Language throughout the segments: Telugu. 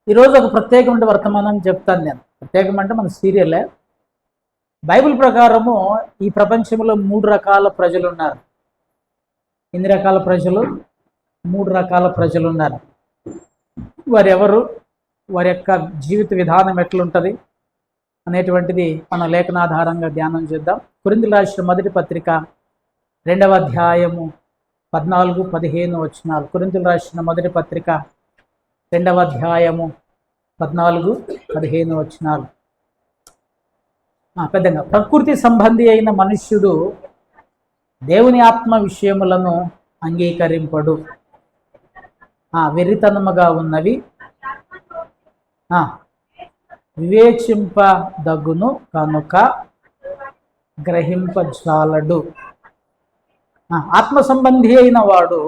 ఈరోజు ఒక ప్రత్యేకమైన వర్తమానం చెప్తాను నేను. ప్రత్యేకం అంటే మన సీరియలే. బైబిల్ ప్రకారము ఈ ప్రపంచంలో 3 రకాల ప్రజలు ఉన్నారు. ఎన్ని రకాల ప్రజలు? 3 రకాల ప్రజలు ఉన్నారు. వారెవరు, వారి యొక్క జీవిత విధానం ఎట్లుంటుంది అనేటువంటిది మన లేఖనాధారంగా ధ్యానం చేద్దాం. కొరింథీయులకు రాసిన మొదటి పత్రిక 2వ అధ్యాయము 14-15 వచనాలు. కొరింథీయులకు రాసిన మొదటి పత్రిక 2వ అధ్యాయము 14-15 వచనాలు. పెద్దగా, ప్రకృతి సంబంధి అయిన మనుష్యుడు దేవుని ఆత్మ విషయములను అంగీకరింపడు, వెర్రితనముగా ఉన్నవి వివేచింపదగును కనుక గ్రహింపజాలడు. ఆత్మ సంబంధి అయిన వాడు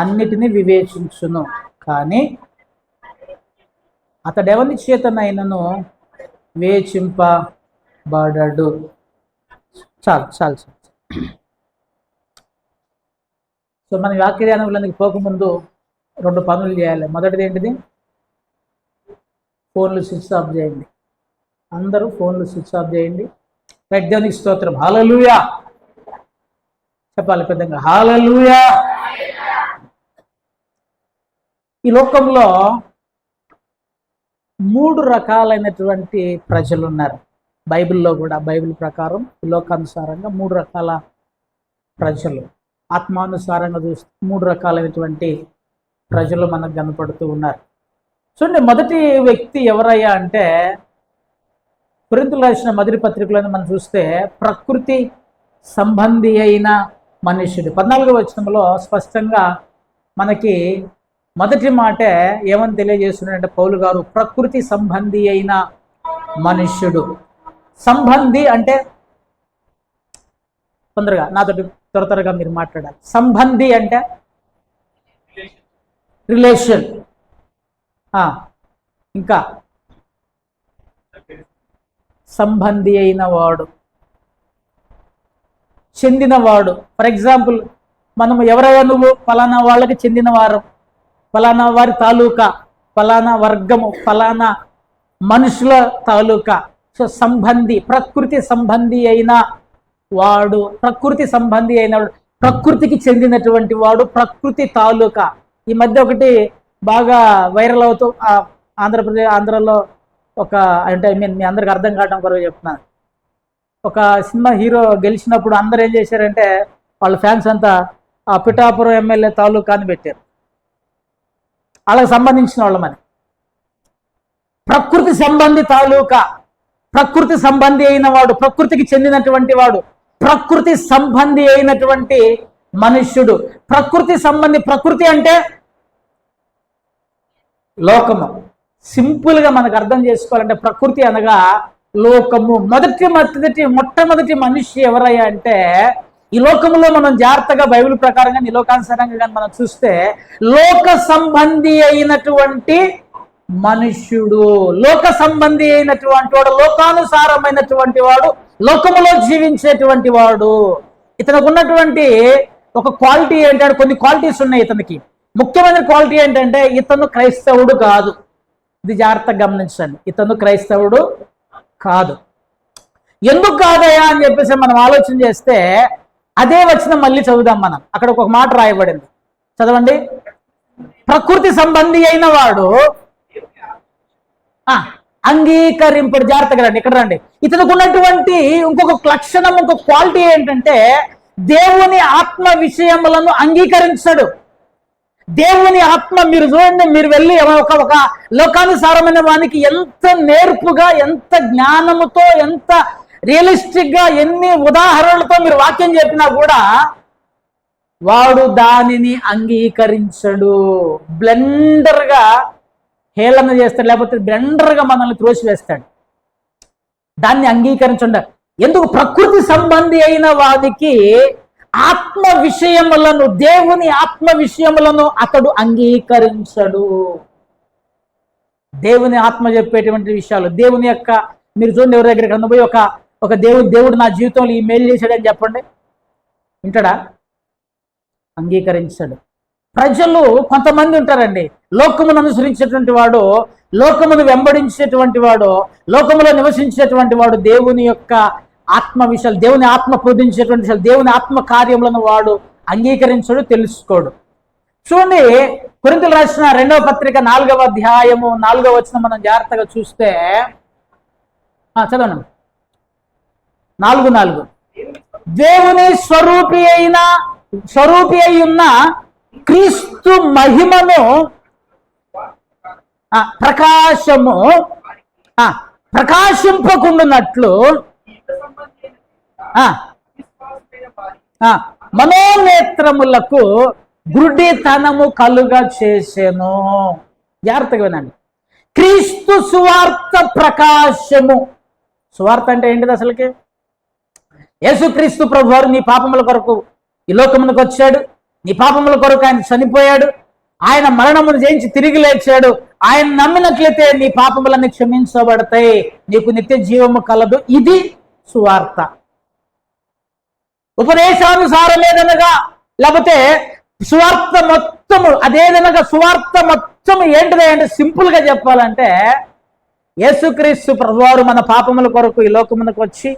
అన్నిటినీ వివేచించును, కానీ అతడెవని చేతనైనను వివేచింపబడడు. చాలు చాలు చాలు. సో మన వాక్యధ్యానంలోనికి పోకముందు 2 పనులు చేయాలి. మొదటిది ఏంటిది? ఫోన్లు స్విచ్ ఆఫ్ చేయండి. అందరూ ఫోన్లు స్విచ్ ఆఫ్ చేయండి. రైట్, దేవునికి స్తోత్రం. హల్లెలూయా చెప్పాలి పెద్దగా, హల్లెలూయా. ఈ లోకంలో 3 రకాలైనటువంటి ప్రజలు ఉన్నారు. బైబిల్లో కూడా, బైబిల్ ప్రకారం లోకానుసారంగా 3 రకాల ప్రజలు, ఆత్మానుసారంగా చూస్తే 3 రకాలైనటువంటి ప్రజలు మనకు కనపడుతూ ఉన్నారు. చూడండి, మొదటి వ్యక్తి ఎవరయ్యా అంటే, కొరింథీయులకు రాసిన మొదటి పత్రికలో మనం చూస్తే ప్రకృతి సంబంధి అయిన మనుష్యుడు. 14వ వచనంలో స్పష్టంగా మనకి మొదటి మాటే ఏమని తెలియజేస్తున్నాడంటే పౌలు గారు, ప్రకృతి సంబంధి అయిన మనుష్యుడు. సంబంధి అంటే తొందరగా నాతో త్వరగా మీరు మాట్లాడాలి. సంబంధి అంటే రిలేషన్, ఇంకా సంబంధి అయిన వాడు, చెందినవాడు. ఫర్ ఎగ్జాంపుల్, మనం ఎవరైనా నువ్వు ఫలానా వాళ్ళకి చెందిన వారు, ఫలానా వారి తాలూకా, ఫలానా వర్గము, ఫలానా మనుషుల తాలూకా. సో సంబంధి, ప్రకృతి సంబంధి అయిన వాడు, ప్రకృతి సంబంధి అయిన వాడు, ప్రకృతికి చెందినటువంటి వాడు, ప్రకృతి తాలూకా. ఈ మధ్య ఒకటి బాగా వైరల్ అవుతూ ఆంధ్రలో ఒక, అంటే మీ అందరికి అర్థం కావడం కొరకు చెప్తున్నాను. ఒక సినిమా హీరో గెలిచినప్పుడు అందరూ ఏం చేశారంటే వాళ్ళ ఫ్యాన్స్ అంతా ఆ పిఠాపురం ఎమ్మెల్యే తాలూకా అని పెట్టారు. వాళ్ళకి సంబంధించిన వాళ్ళమని. ప్రకృతి సంబంధి తాలూకా, ప్రకృతి సంబంధి అయిన వాడు, ప్రకృతికి చెందినటువంటి వాడు, ప్రకృతి సంబంధి అయినటువంటి మనుష్యుడు. ప్రకృతి సంబంధి, ప్రకృతి అంటే లోకము. సింపుల్గా మనకు అర్థం చేసుకోవాలంటే ప్రకృతి అనగా లోకము. మొట్టమొదటి మనిషి ఎవరయ్యా అంటే, ఈ లోకంలో మనం జాగ్రత్తగా బైబిల్ ప్రకారంగా నిలోకానుసారంగా కానీ మనం చూస్తే లోక సంబంధి అయినటువంటి మనుష్యుడు, లోక సంబంధి అయినటువంటి వాడు, లోకానుసారమైనటువంటి వాడు, లోకములో జీవించేటువంటి వాడు. ఇతనికి ఉన్నటువంటి ఒక క్వాలిటీ ఏంటంటే, కొన్ని క్వాలిటీస్ ఉన్నాయి ఇతనికి. ముఖ్యమైన క్వాలిటీ ఏంటంటే, ఇతను క్రైస్తవుడు కాదు. ఇది జాగ్రత్తగా గమనించండి, ఇతను క్రైస్తవుడు కాదు. ఎందుకు కాదయా అని చెప్పేసి మనం ఆలోచన చేస్తే అదే వచనం మళ్ళీ చదువుదాం మనం. అక్కడ ఒక మాట రాయబడింది, చదవండి. ప్రకృతి సంబంధి అయిన వాడు అంగీకరింపడు. జాగ్రత్తగా రండి, ఇక్కడ రండి. ఇతనికి ఉన్నటువంటి ఇంకొక లక్షణం, ఇంకొక క్వాలిటీ ఏంటంటే దేవుని ఆత్మ విషయములను అంగీకరించడు. దేవుని ఆత్మ, మీరు చూడండి, మీరు వెళ్ళి ఒక లోకానుసారమైన వానికి ఎంత నేర్పుగా, ఎంత జ్ఞానముతో, ఎంత రియలిస్టిక్ గా, ఎన్ని ఉదాహరణలతో మీరు వాక్యం చెప్పినా కూడా వాడు దానిని అంగీకరించడు. బ్లెండర్ గా హేళన చేస్తాడు, లేకపోతే బ్లెండర్ గా మనల్ని త్రోసివేస్తాడు. దాన్ని అంగీకరించండి. ఎందుకు? ప్రకృతి సంబంధి అయిన వాడికి ఆత్మ విషయములను, దేవుని ఆత్మ విషయములను అతడు అంగీకరించడు. దేవుని ఆత్మ చెప్పేటువంటి విషయాలు, దేవుని యొక్క, మీరు చూడండి, ఎవరి దగ్గరికి అన్నపోయి ఒక దేవుడు నా జీవితంలో ఈ మేలు చేశాడని చెప్పండి, వింటాడా? అంగీకరించాడు. ప్రజలు కొంతమంది ఉంటారండి, లోకమును అనుసరించేటువంటి వాడు, లోకమును వెంబడించేటువంటి వాడు, లోకములో నివసించేటువంటి వాడు దేవుని యొక్క ఆత్మ విషయాలు, దేవుని ఆత్మ బోధించేటువంటి విషయాలు, దేవుని ఆత్మ కార్యములను వాడు అంగీకరించడు, తెలుసుకోడు. చూడండి, కొరింథీయులకు రాసిన 2వ పత్రిక 4వ అధ్యాయము 4వ వచనం మనం జాగ్రత్తగా చూస్తే, చదవండి. 4:4 దేవుని స్వరూపి అయి ఉన్న క్రీస్తు మహిమను ప్రకాశము ప్రకాశింపకుండునట్లు మనోనేత్రములకు గుడ్డితనము కలుగ చేసెను. జాగ్రత్తగా వినండి. క్రీస్తు సువార్త ప్రకాశము. సువార్త అంటే ఏంటిది అసలుకి? యేసుక్రీస్తు ప్రభువారు నీ పాపముల కొరకు ఈ లోకమునకు వచ్చాడు, నీ పాపముల కొరకు ఆయన చనిపోయాడు, ఆయన మరణమును జయించి తిరిగి లేచాడు. ఆయన నమ్మినట్లయితే నీ పాపములన్నీ క్షమించబడతాయి, నీకు నిత్య జీవము కలదు. ఇది సువార్త. ఉపదేశానుసారమేదనగా, లేకపోతే సువార్త మొత్తము అదేదనగా, సువార్త మొత్తము ఏంటిదే అంటే సింపుల్ గా చెప్పాలంటే, యేసుక్రీస్తు ప్రభువారు మన పాపముల కొరకు ఈ లోకమునకు వచ్చి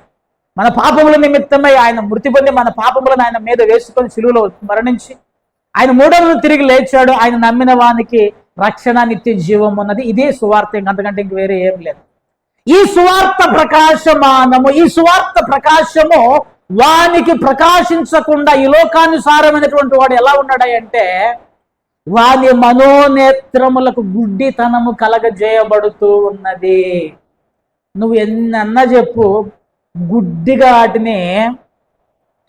మన పాపముల నిమిత్తమై ఆయన మృతి పొంది మన పాపములను ఆయన మీద వేసుకొని సిలువలో మరణించి ఆయన 3వ రోజు తిరిగి లేచాడు. ఆయన నమ్మిన వానికి రక్షణ, నిత్య జీవం ఉన్నది. ఇదే సువార్త, అంతకంటే ఇంక వేరే ఏం లేదు. ఈ సువార్త ప్రకాశమానము, ఈ సువార్త ప్రకాశము వానికి ప్రకాశించకుండా ఈ లోకానుసారమైనటువంటి వాడు ఎలా ఉన్నాడంటే, వాని మనోనేత్రములకు గుడ్డితనము కలగజేయబడుతూ ఉన్నది. నువ్వు ఎన్నన్నా చెప్పు, గుడ్డిగా వాటిని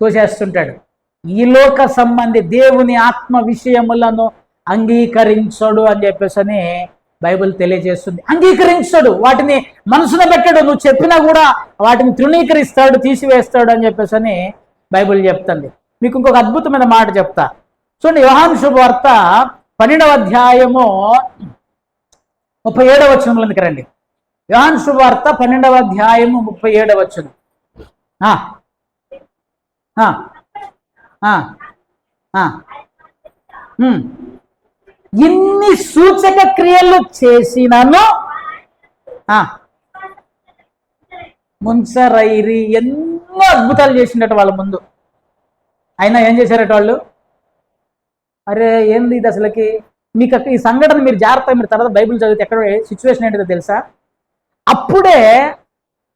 తోసేస్తుంటాడు. ఈ లోక సంబంధి దేవుని ఆత్మ విషయములను అంగీకరించడు అని చెప్పేసి బైబిల్ తెలియజేస్తుంది. అంగీకరించడు, వాటిని మనసున పెట్టాడు. నువ్వు చెప్పినా కూడా వాటిని తృణీకరిస్తాడు, తీసివేస్తాడు అని చెప్పేసి బైబిల్ చెప్తుంది. మీకు ఇంకొక అద్భుతమైన మాట చెప్తా చూడండి. యోహాను శుభవార్త 12వ అధ్యాయము 37వ వచనంలోకి రండి. యోహాను శుభవార్త 12వ అధ్యాయము 37వ వచనం. ఇన్ని సూచక క్రియలు చేసినను ముంచరైరి. ఎన్నో అద్భుతాలు చేసినట్టు వాళ్ళ ముందు. అయినా ఏం చేశారట వాళ్ళు? అరే ఏంది ఇది అసలుకి? మీకు ఈ సంఘటన మీరు జాగ్రత్తగా మీరు తర్వాత బైబిల్ చదివితే ఎక్కడ సిచ్యువేషన్ ఏంటిదో తెలుసా? అప్పుడే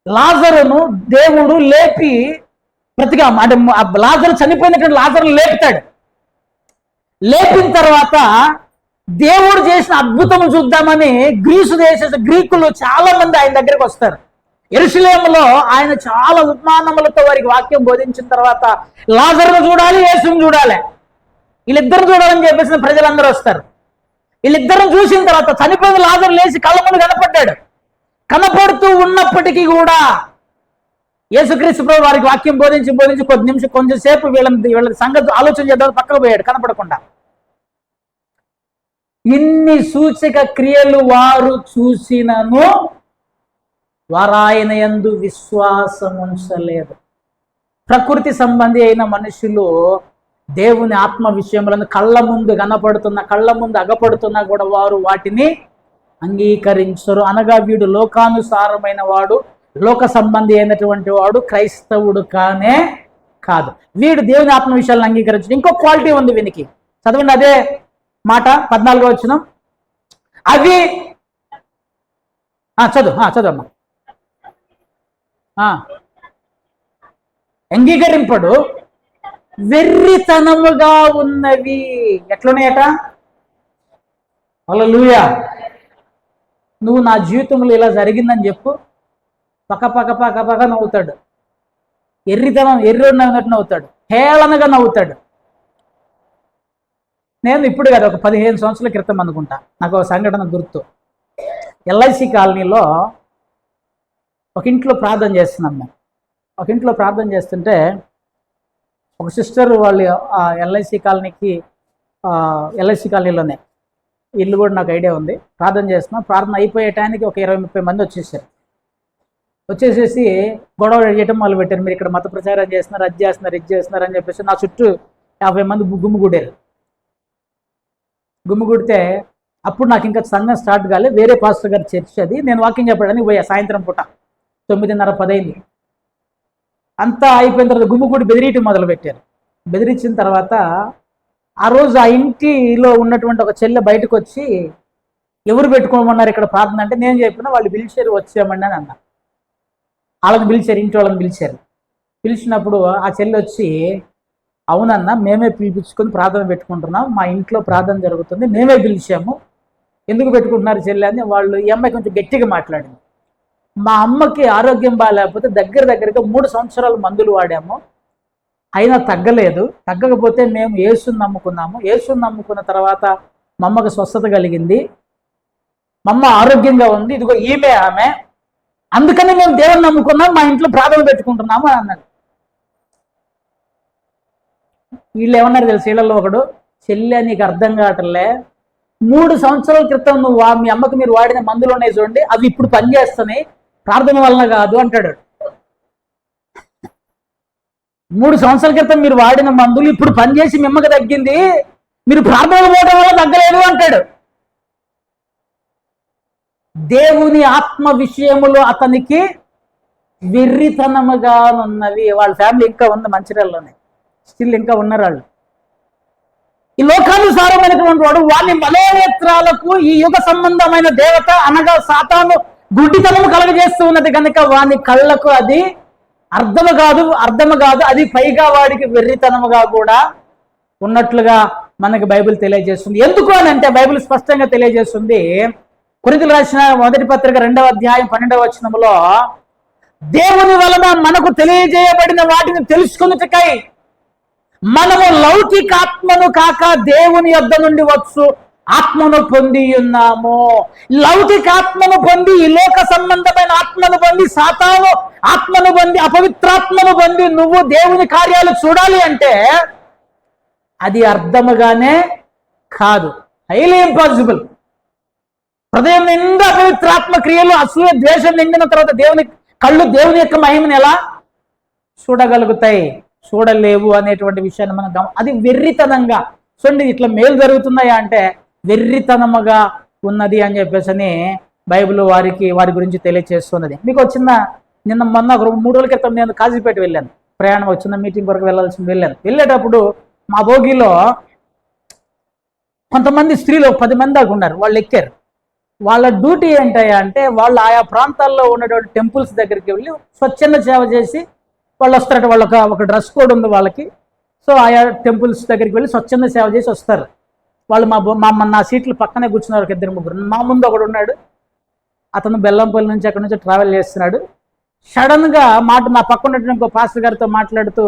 లాజరును దేవుడు లేపి ప్రతిగా, అంటే లాజరు చనిపోయినటువంటి లాజరును లేపుతాడు. లేపిన తర్వాత దేవుడు చేసిన అద్భుతము చూద్దామని గ్రీకులు చాలా మంది ఆయన దగ్గరికి వస్తారు. యెరూషలేములో ఆయన చాలా ఉపమానములతో వారికి వాక్యం బోధించిన తర్వాత లాజరును చూడాలి, యేసును చూడాలి, వీళ్ళిద్దరు చూడాలని చెప్పేసిన ప్రజలందరూ వస్తారు. వీళ్ళిద్దరిని చూసిన తర్వాత చనిపోయిన లాజరు లేచి కళ్ళ ముందు కనపడ్డాడు. కనపడుతూ ఉన్నప్పటికీ కూడా యేసుక్రీస్తు ప్రభు వారికి వాక్యం బోధించి కొంచెంసేపు వీళ్ళ సంగతి ఆలోచన చేద్దాం పక్కకు పోయాడు, కనపడకుండా. ఇన్ని సూచక క్రియలు వారు చూసినను వారాయన యందు విశ్వాసం ఉంచలేదు. ప్రకృతి సంబంధి అయిన మనుషులు దేవుని ఆత్మ విషయములను కళ్ళ ముందు కనపడుతున్నా, కళ్ళ ముందు అగపడుతున్నా కూడా వారు వాటిని అంగీకరించరు. అనగా వీడు లోకానుసారమైన వాడు, లోక సంబంధి అయినటువంటి వాడు క్రైస్తవుడు కానే కాదు. వీడు దేవుని ఆత్మ విషయాలను అంగీకరించడు. ఇంకో క్వాలిటీ ఉంది వీనికి. చదవండి అదే మాట 14వ వచనం. అవి చదవమ్మా. అంగీకరింపడు, వెర్రితనముగా ఉన్నవి. ఎట్లున్నాయట? హల్లెలూయా. నువ్వు నా జీవితంలో ఇలా జరిగిందని చెప్పు, పక్క నవ్వుతాడు. ఎర్రితనం, ఎర్రి నవ్వునట్టు నవ్వుతాడు, హేళనగా నవ్వుతాడు. నేను ఇప్పుడు కదా ఒక 15 సంవత్సరాల క్రితం అనుకుంటా, నాకు ఒక సంఘటన గుర్తు. ఎల్ఐసి కాలనీలో ఒక ఇంట్లో ప్రార్థన చేస్తున్నాం మేము. ఒక ఇంట్లో ప్రార్థన చేస్తుంటే ఒక సిస్టర్ వాళ్ళు ఎల్ఐసి కాలనీలోనే ఇల్లు కూడా నాకు ఐడియా ఉంది. ప్రార్థన చేస్తున్నాం. ప్రార్థన అయిపోయే టైంకి ఒక 20-30 మంది వచ్చేసేసి గొడవ చేయటం మొదలు పెట్టారు. మీరు ఇక్కడ మత ప్రచారం చేస్తున్నారు, అది చేస్తున్నారు, ఇది చేస్తున్నారు అని చెప్పేసి నా చుట్టూ 50 మంది గుమ్మిగూడారు. గుమ్మిగుడితే అప్పుడు నాకు ఇంకా సంఘం స్టార్ట్ కాలే, వేరే పాస్టర్ గారి చర్చ్ అది, నేను వాకింగ్ చెప్పడానికి పోయా సాయంత్రం పూట 9:30-10 అంతా అయిపోయిన తర్వాత గుమ్మిగుడి బెదిరియటం మొదలుపెట్టారు. బెదిరించిన తర్వాత ఆ రోజు ఆ ఇంటిలో ఉన్నటువంటి ఒక చెల్లె బయటకు వచ్చి, ఎవరు పెట్టుకోమన్నారు ఇక్కడ ప్రార్థన అంటే, నేను చెప్పిన వాళ్ళు పిలిచారు వచ్చామని అని అన్నా. వాళ్ళని పిలిచారు, ఇంటి వాళ్ళని పిలిచారు. పిలిచినప్పుడు ఆ చెల్లి వచ్చి, అవునన్నా మేమే పిలిపించుకొని ప్రార్థన పెట్టుకుంటున్నాం, మా ఇంట్లో ప్రార్థన జరుగుతుంది, మేమే పిలిచాము, ఎందుకు పెట్టుకుంటున్నారు చెల్లి అని వాళ్ళు, ఈ అమ్మాయి కొంచెం గట్టిగా మాట్లాడింది. మా అమ్మకి ఆరోగ్యం బాగాలేకపోతే దగ్గరగా 3 సంవత్సరాలు మందులు వాడాము, అయినా తగ్గలేదు. తగ్గకపోతే మేము యేసుని నమ్ముకున్నాము. యేసుని నమ్ముకున్న తర్వాత మా అమ్మకు స్వస్థత కలిగింది, మా అమ్మ ఆరోగ్యంగా ఉంది, ఇదిగో ఈమె ఆమె, అందుకని మేము దేవుని నమ్ముకున్నాం, మా ఇంట్లో ప్రార్థన పెట్టుకుంటున్నాము అని అన్నాడు. వీళ్ళు ఏమన్నారు తెలుసు, వీళ్ళలో ఒకడు, చెల్లె నీకు అర్థం కావట్లే, 3 సంవత్సరాల క్రితం నువ్వు మీ అమ్మకు మీరు వాడిన మందులు ఉన్నాయి చూడండి, అవి ఇప్పుడు పనిచేస్తున్నాయి, ప్రార్థన వలన కాదు అంటాడు. 3 సంవత్సరాల క్రితం మీరు వాడిన మందులు ఇప్పుడు పనిచేసి మీ అమ్మకి తగ్గింది, మీరు ప్రార్థన పోవడం వల్ల తగ్గలేదు అంటాడు. దేవుని ఆత్మ విషయములో అతనికి వెర్రితనముగా ఉన్నవి. వాళ్ళ ఫ్యామిలీ ఇంకా ఉంది మంచిర్యాలలోనే, స్టిల్ ఇంకా ఉన్నారు వాళ్ళు. ఈ లోకానుసారమైనటువంటి వాడు వాని మనోనేత్రాలకు ఈ యుగ సంబంధమైన దేవత అనగా సాతాను గుడ్డితనము కలగజేస్తూ ఉన్నది కనుక వాని కళ్ళకు అది అర్థము కాదు, అది పైగా వాడికి వెర్రితనముగా కూడా ఉన్నట్లుగా మనకి బైబిల్ తెలియజేస్తుంది. ఎందుకు అని అంటే బైబిల్ స్పష్టంగా తెలియజేస్తుంది. కొరింథీయులకు రాసిన 1వ పత్రిక 2వ అధ్యాయం 12వ వచనములో, దేవుని వలన మనకు తెలియజేయబడిన వాటిని తెలుసుకొనుటకై మనము లౌకికాత్మను కాక దేవుని యొద్ద నుండి వచ్చు ఆత్మను పొంది ఉన్నాము. లౌకికాత్మను పొంది, ఈ లోక సంబంధమైన ఆత్మను పొంది, సాతాను ఆత్మను పొంది, అపవిత్రాత్మను పొంది నువ్వు దేవుని కార్యాలు చూడాలి అంటే అది అర్థముగానే కాదు, హైలీ ఇంపాసిబుల్. హృదయం నిండా అపవిత్రాత్మ క్రియలు, అసూయ, ద్వేషం నిండిన తర్వాత దేవుని కళ్ళు దేవుని యొక్క మహిమను ఎలా చూడగలుగుతాయి? చూడలేవు అనేటువంటి విషయాన్ని మనం అది వెర్రితనంగా చూడండి. ఇట్లా మేలు జరుగుతున్నాయా అంటే వెర్రితనముగా ఉన్నది అని చెప్పేసి బైబిల్ వారి గురించి తెలియచేస్తున్నది. మీకు వచ్చిన మొన్న 3 రోజుల క్రితం నేను కాజీపేట వెళ్ళాను, ప్రయాణం వచ్చిన మీటింగ్ వరకు వెళ్ళేటప్పుడు మా భోగిలో కొంతమంది స్త్రీలు 10 మంది దాకా ఉన్నారు. వాళ్ళు ఎక్కారు. వాళ్ళ డ్యూటీ ఏంటయ్యా అంటే వాళ్ళు ఆయా ప్రాంతాల్లో ఉన్నటువంటి టెంపుల్స్ దగ్గరికి వెళ్ళి స్వచ్ఛంద సేవ చేసి వాళ్ళు వస్తారట. వాళ్ళకి ఒక డ్రెస్ కోడ్ ఉంది వాళ్ళకి. సో ఆయా టెంపుల్స్ దగ్గరికి వెళ్ళి స్వచ్ఛంద సేవ చేసి వస్తారు. వాళ్ళు నా సీట్లు పక్కనే కూర్చున్నారు, 2-3. మా ముందు ఒకడు ఉన్నాడు, అతను బెల్లంపల్లి నుంచి అక్కడి నుంచి ట్రావెల్ చేస్తున్నాడు. సడన్గా నా పక్కన ఉన్నటువంటి ఇంకో పాస్టర్ గారితో మాట్లాడుతూ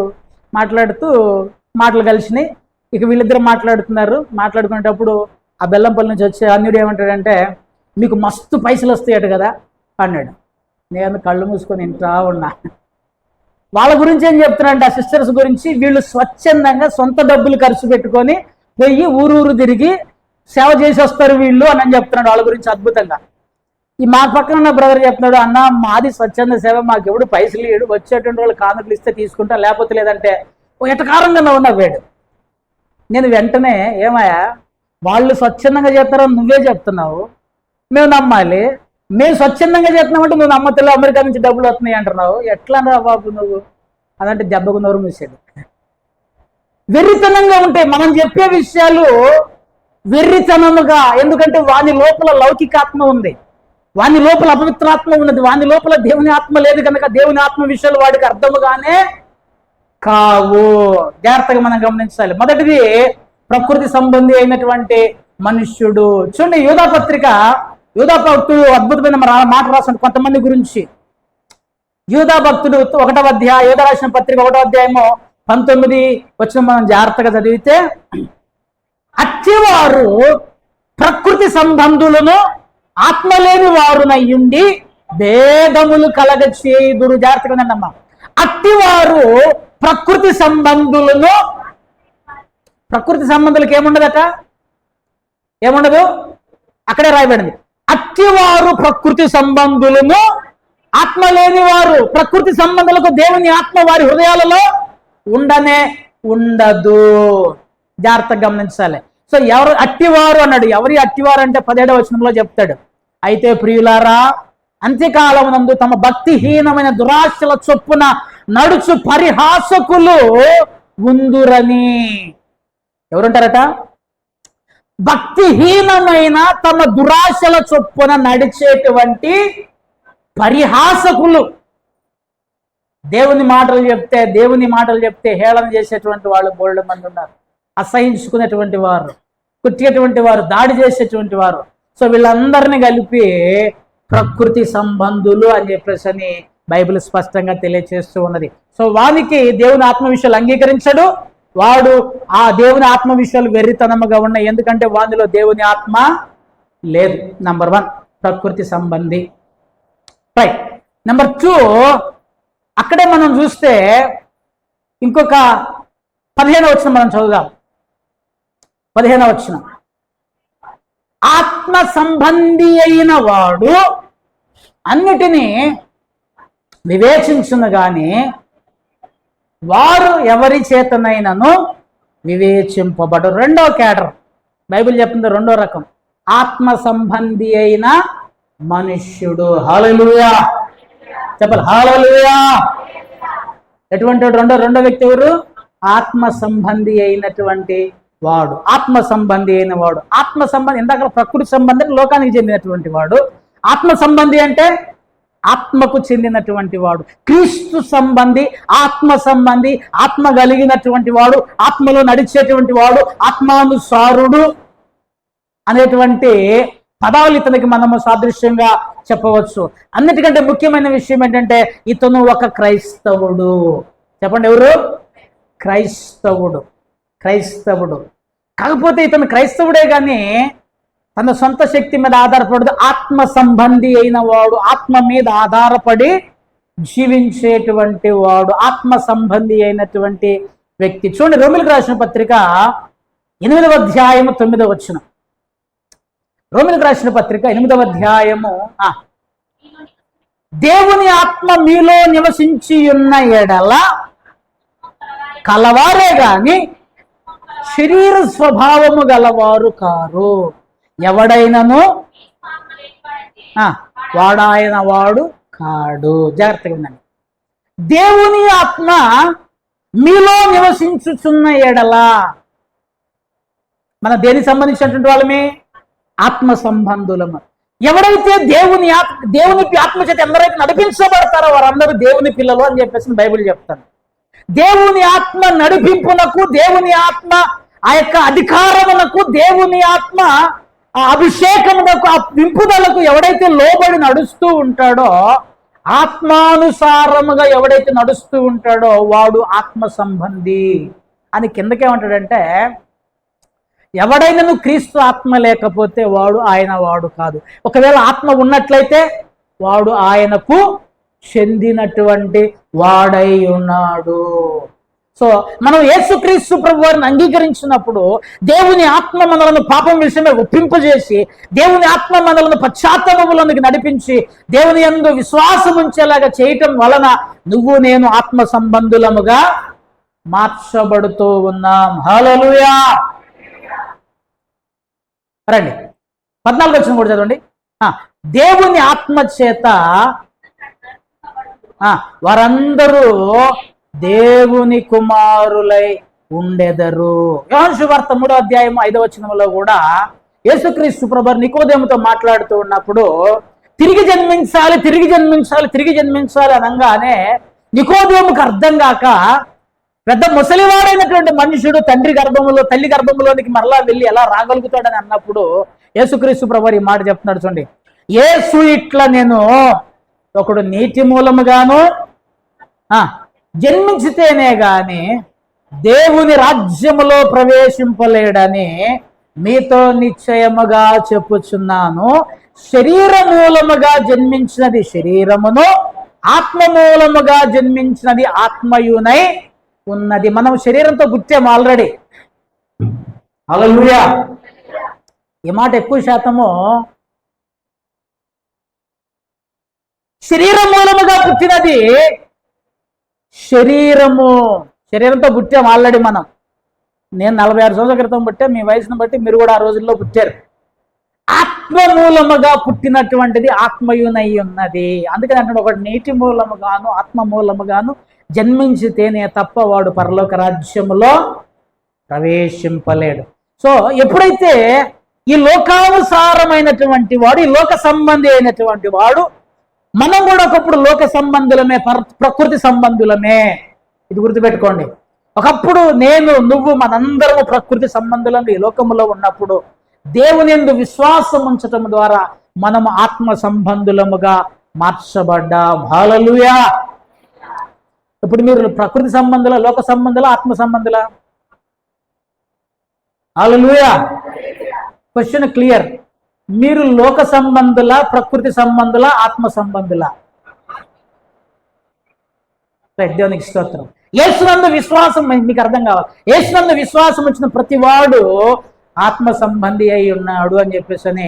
మాటలు కలిసినాయి. ఇక వీళ్ళిద్దరు మాట్లాడుకునేటప్పుడు ఆ బెల్లంపల్లి నుంచి వచ్చే అన్యుడు ఏమంటాడంటే, మీకు మస్తు పైసలు వస్తాయట కదా అన్నాడు. నేను కళ్ళు మూసుకొని ఇంట్రా ఉన్నా. వాళ్ళ గురించి ఏం చెప్తున్నారంటే, ఆ సిస్టర్స్ గురించి, వీళ్ళు స్వచ్ఛందంగా సొంత డబ్బులు ఖర్చు పెట్టుకొని పోయి ఊరు తిరిగి సేవ చేసి వస్తారు వీళ్ళు అని చెప్తున్నాడు వాళ్ళ గురించి అద్భుతంగా. ఈ మా పక్కన ఉన్న బ్రదర్ చెప్తున్నాడు, అన్న మాది స్వచ్ఛంద సేవ, మాకు ఎవడు పైసలు ఇయ్యడు, వచ్చేటువంటి వాళ్ళు కానుకలు ఇస్తే తీసుకుంటా, లేకపోతే లేదంటే ఎటకారంగా ఉన్నా వేడు. నేను వెంటనే, ఏమయ్యా వాళ్ళు స్వచ్ఛందంగా చేస్తారని నువ్వే చెప్తున్నావు, మేము నమ్మాలి, మేము స్వచ్ఛందంగా చేస్తున్నామంటే నువ్వు నమ్మతలే, అమెరికా నుంచి డబ్బులు వస్తున్నాయి అంటున్నావు, ఎట్లా రా బాబు నువ్వు అదంటే దెబ్బకు నోరు మూసేది. వెర్రితనంగా ఉంటాయి మనం చెప్పే విషయాలు, వెర్రితనముగా. ఎందుకంటే వాని లోపల లౌకికాత్మ ఉంది, వాని లోపల అపవిత్రాత్మ ఉన్నది, వాని లోపల దేవుని ఆత్మ లేదు కనుక దేవుని ఆత్మ విషయాలు వాడికి అర్థముగానే కావు. జాగ్రత్తగా మనం గమనించాలి. మొదటిది ప్రకృతి సంబంధి అయినటువంటి మనుష్యుడు. చూడండి, యూదా భక్తుడు అద్భుతమైన మాట రాసిన కొంతమంది గురించి. యూదా భక్తుడు 1వ అధ్యాయం, యూదా రాసిన పత్రిక 1వ అధ్యాయము 19 వచ్చిన మనం జాగ్రత్తగా చదివితే, అట్టివారు ప్రకృతి సంబంధులను ఆత్మలేని వారునయ్యుండి భేదములు కలగచేయుదురు. జాగ్రత్తగా నమ్మా. అట్టివారు ప్రకృతి సంబంధులకు ఏముండదట, ఏముండదు, అక్కడే రాయబడింది. అట్టివారు ప్రకృతి సంబంధులను ఆత్మలేని వారు. ప్రకృతి సంబంధులకు దేవుని ఆత్మ వారి హృదయాలలో ఉండనే ఉండదు. జాగ్రత్తగా గమనించాలి. సో ఎవరు అట్టివారు అన్నాడు. ఎవరి అట్టివారు అంటే 17వ వచనంలో చెప్తాడు. అయితే ప్రియులారా, అంత్యకాలం నందు తమ భక్తిహీనమైన దురాశల చొప్పున నడుచు పరిహాసకులు ఉందురని. ఎవరుంటారట? భక్తిహీనమైన తమ దురాశల చొప్పున నడిచేటువంటి పరిహాసకులు. దేవుని మాటలు చెప్తే హేళన చేసేటువంటి వాళ్ళు బోల్డ్ మంది ఉన్నారు. అసహించుకునేటువంటి వారు, కుట్టేటువంటి వారు, దాడి చేసేటువంటి వారు. సో వీళ్ళందరినీ కలిపి ప్రకృతి సంబంధులు అని చెప్పేసి బైబిల్ స్పష్టంగా తెలియచేస్తూ ఉన్నది. సో వానికి దేవుని ఆత్మ విషయాలు అంగీకరించడు. వాడు ఆ దేవుని ఆత్మ విషయాలు వెర్రితనముగా ఉన్నాయి. ఎందుకంటే వానిలో దేవుని ఆత్మ లేదు. నంబర్ 1 ప్రకృతి సంబంధి. రైట్. నంబర్ 2 అక్కడే మనం చూస్తే ఇంకొక 15వ వచనం మనం చదువుదాం. 15వ వచనం, ఆత్మ సంబంధి అయిన వాడు అన్నిటినీ వివేచించును గాని వారు ఎవరి చేతనైనను వివేచింపబడు. రెండో కేడర్ బైబిల్ చెప్తుంది. రెండో రకం ఆత్మ సంబంధి అయిన మనుష్యుడు. హల్లెలూయా చెప్పాలి. హల్లెలూయా. ఎటువంటి రెండో వ్యక్తి ఎవరు? ఆత్మ సంబంధి అయినటువంటి వాడు. ఆత్మ సంబంధి అయిన వాడు. ఆత్మ సంబంధి ఇందాక ప్రకృతి సంబంధి లోకానికి చెందినటువంటి వాడు. ఆత్మ సంబంధి అంటే ఆత్మకు చెందినటువంటి వాడు. క్రీస్తు సంబంధి, ఆత్మ సంబంధి, ఆత్మ కలిగినటువంటి వాడు, ఆత్మలో నడిచేటువంటి వాడు, ఆత్మానుసారుడు అనేటువంటి పదాలు ఇతనికి మనము సాదృశ్యంగా చెప్పవచ్చు. అన్నిటికంటే ముఖ్యమైన విషయం ఏంటంటే ఇతను ఒక క్రైస్తవుడు. చెప్పండి, ఎవరు? క్రైస్తవుడు. కాకపోతే ఇతను క్రైస్తవుడే కానీ తన సొంత శక్తి మీద ఆధారపడదు. ఆత్మ సంబంధి అయిన వాడు, ఆత్మ మీద ఆధారపడి జీవించేటువంటి వాడు, ఆత్మ సంబంధి అయినటువంటి వ్యక్తి. చూడండి, రోమిలకు రాసిన పత్రిక 8వ అధ్యాయము 9వ వచనం. రోమిలకు రాసిన పత్రిక 8వ అధ్యాయము, దేవుని ఆత్మ మీలో నివసించి ఉన్న ఎడల కలవారే గాని శరీర స్వభావము గలవారు కారు. ఎవడైనను వాడాయన వాడు కాడు. జాగ్రత్తగా ఉండండి. దేవుని ఆత్మ మీలో నివసించుచున్న ఎడల, మన దేనికి సంబంధించినటువంటి వాళ్ళమే? ఆత్మ సంబంధులము. ఎవరైతే దేవుని ఆత్మ చేత ఎవరైతే నడిపించబడతారో వారందరూ దేవుని పిల్లలు అని చెప్పేసి బైబిల్ చెప్తాను. దేవుని ఆత్మ నడిపింపునకు, దేవుని ఆత్మ ఆ యొక్క అధికారమునకు, దేవుని ఆత్మ ఆ అభిషేకమునకు, ఆ వింపుదలకు ఎవడైతే లోబడి నడుస్తూ ఉంటాడో, ఆత్మానుసారముగా ఎవడైతే నడుస్తూ ఉంటాడో వాడు ఆత్మ సంబంధి అని. కిందకేమంటాడంటే, ఎవడైనా నువ్వు క్రీస్తు ఆత్మ లేకపోతే వాడు ఆయన వాడు కాదు. ఒకవేళ ఆత్మ ఉన్నట్లయితే వాడు ఆయనకు చెందినటువంటి వాడై ఉన్నాడు. సో మనం యేసుక్రీస్తు ప్రభువారిని అంగీకరించినప్పుడు దేవుని ఆత్మ మనలను పాపం విషయమే ఒప్పింపజేసి, దేవుని ఆత్మ మనలను పశ్చాత్తాపములోనికి నడిపించి, దేవుని యందు విశ్వాసం ఉంచేలాగా చేయటం వలన నువ్వు నేను ఆత్మ సంబంధులముగా మార్చబడుతూ ఉన్నాం. హల్లెలూయా. రండి 14వ వచనం కూడా చదవండి. దేవుని ఆత్మ చేత వారందరూ దేవుని కుమారులై ఉండెదరు. యోహాను సువార్త 3వ అధ్యాయం 5వ వచనంలో కూడా యేసుక్రీస్తు ప్రభువు నికోదేముతో మాట్లాడుతూ ఉన్నప్పుడు తిరిగి జన్మించాలి అనగానే నికోదేముకు అర్థం కాక, పెద్ద ముసలివాడైనటువంటి మనుషుడు తల్లి గర్భంలోనికి మరలా వెళ్ళి ఎలా రాగలుగుతాడని అన్నప్పుడు యేసుక్రీస్తు ప్రభువు ఈ మాట చెప్తున్నాడు. చూడండి, యేసు ఇట్లా నేను ఒకడు నీటి మూలముగాను జన్మించితేనే గాని దేవుని రాజ్యములో ప్రవేశింపలేడని మీతో నిశ్చయముగా చెప్పుచున్నాను. శరీర మూలముగా జన్మించినది శరీరమును, ఆత్మ మూలముగా జన్మించినది ఆత్మయునై ఉన్నది. మనం శరీరంతో పుట్టాము ఆల్రెడీ. హల్లెలూయా. ఈ మాట ఎక్కువ శాతము శరీర మూలముగా పుట్టినది శరీరంతో పుట్టాం ఆల్రెడీ మనం. నేను 46 సంవత్సరాల క్రితం పుట్టే, మీ వయసును బట్టి మీరు కూడా ఆ రోజుల్లో పుట్టారు. ఆత్మ మూలముగా పుట్టినటువంటిది ఆత్మయునై ఉన్నది. అందుకని అంటే ఒకటి నీటి మూలముగాను ఆత్మ మూలముగాను జన్మించితేనే తప్ప వాడు పరలోక రాజ్యములో ప్రవేశింపలేడు. సో ఎప్పుడైతే ఈ లోకానుసారమైనటువంటి వాడు, ఈ లోక సంబంధి అయినటువంటి వాడు, మనం కూడా ఒకప్పుడు లోక సంబంధులమే, ప్రకృతి సంబంధులమే. ఇది గుర్తుపెట్టుకోండి. ఒకప్పుడు నేను, నువ్వు, మనందరము ప్రకృతి సంబంధులం. ఈ లోకములో ఉన్నప్పుడు దేవుని యందు విశ్వాసం ఉంచటం ద్వారా మనము ఆత్మ సంబంధులముగా మార్చబడ్డాం. హల్లెలూయా. ఇప్పుడు మీరు ప్రకృతి సంబంధుల, లోక సంబంధుల, ఆత్మ సంబంధుల? హల్లెలూయా. Question clear. మీరు లోక సంబంధుల, ప్రకృతి సంబంధుల, ఆత్మ సంబంధుల? దేవునికి స్తోత్రం. యేసునందు విశ్వాసం, మీకు అర్థం కావాలి, యేసునందు విశ్వాసం వచ్చిన ప్రతి వాడు ఆత్మ సంబంధి అయి ఉన్నాడు అని చెప్పేసి అని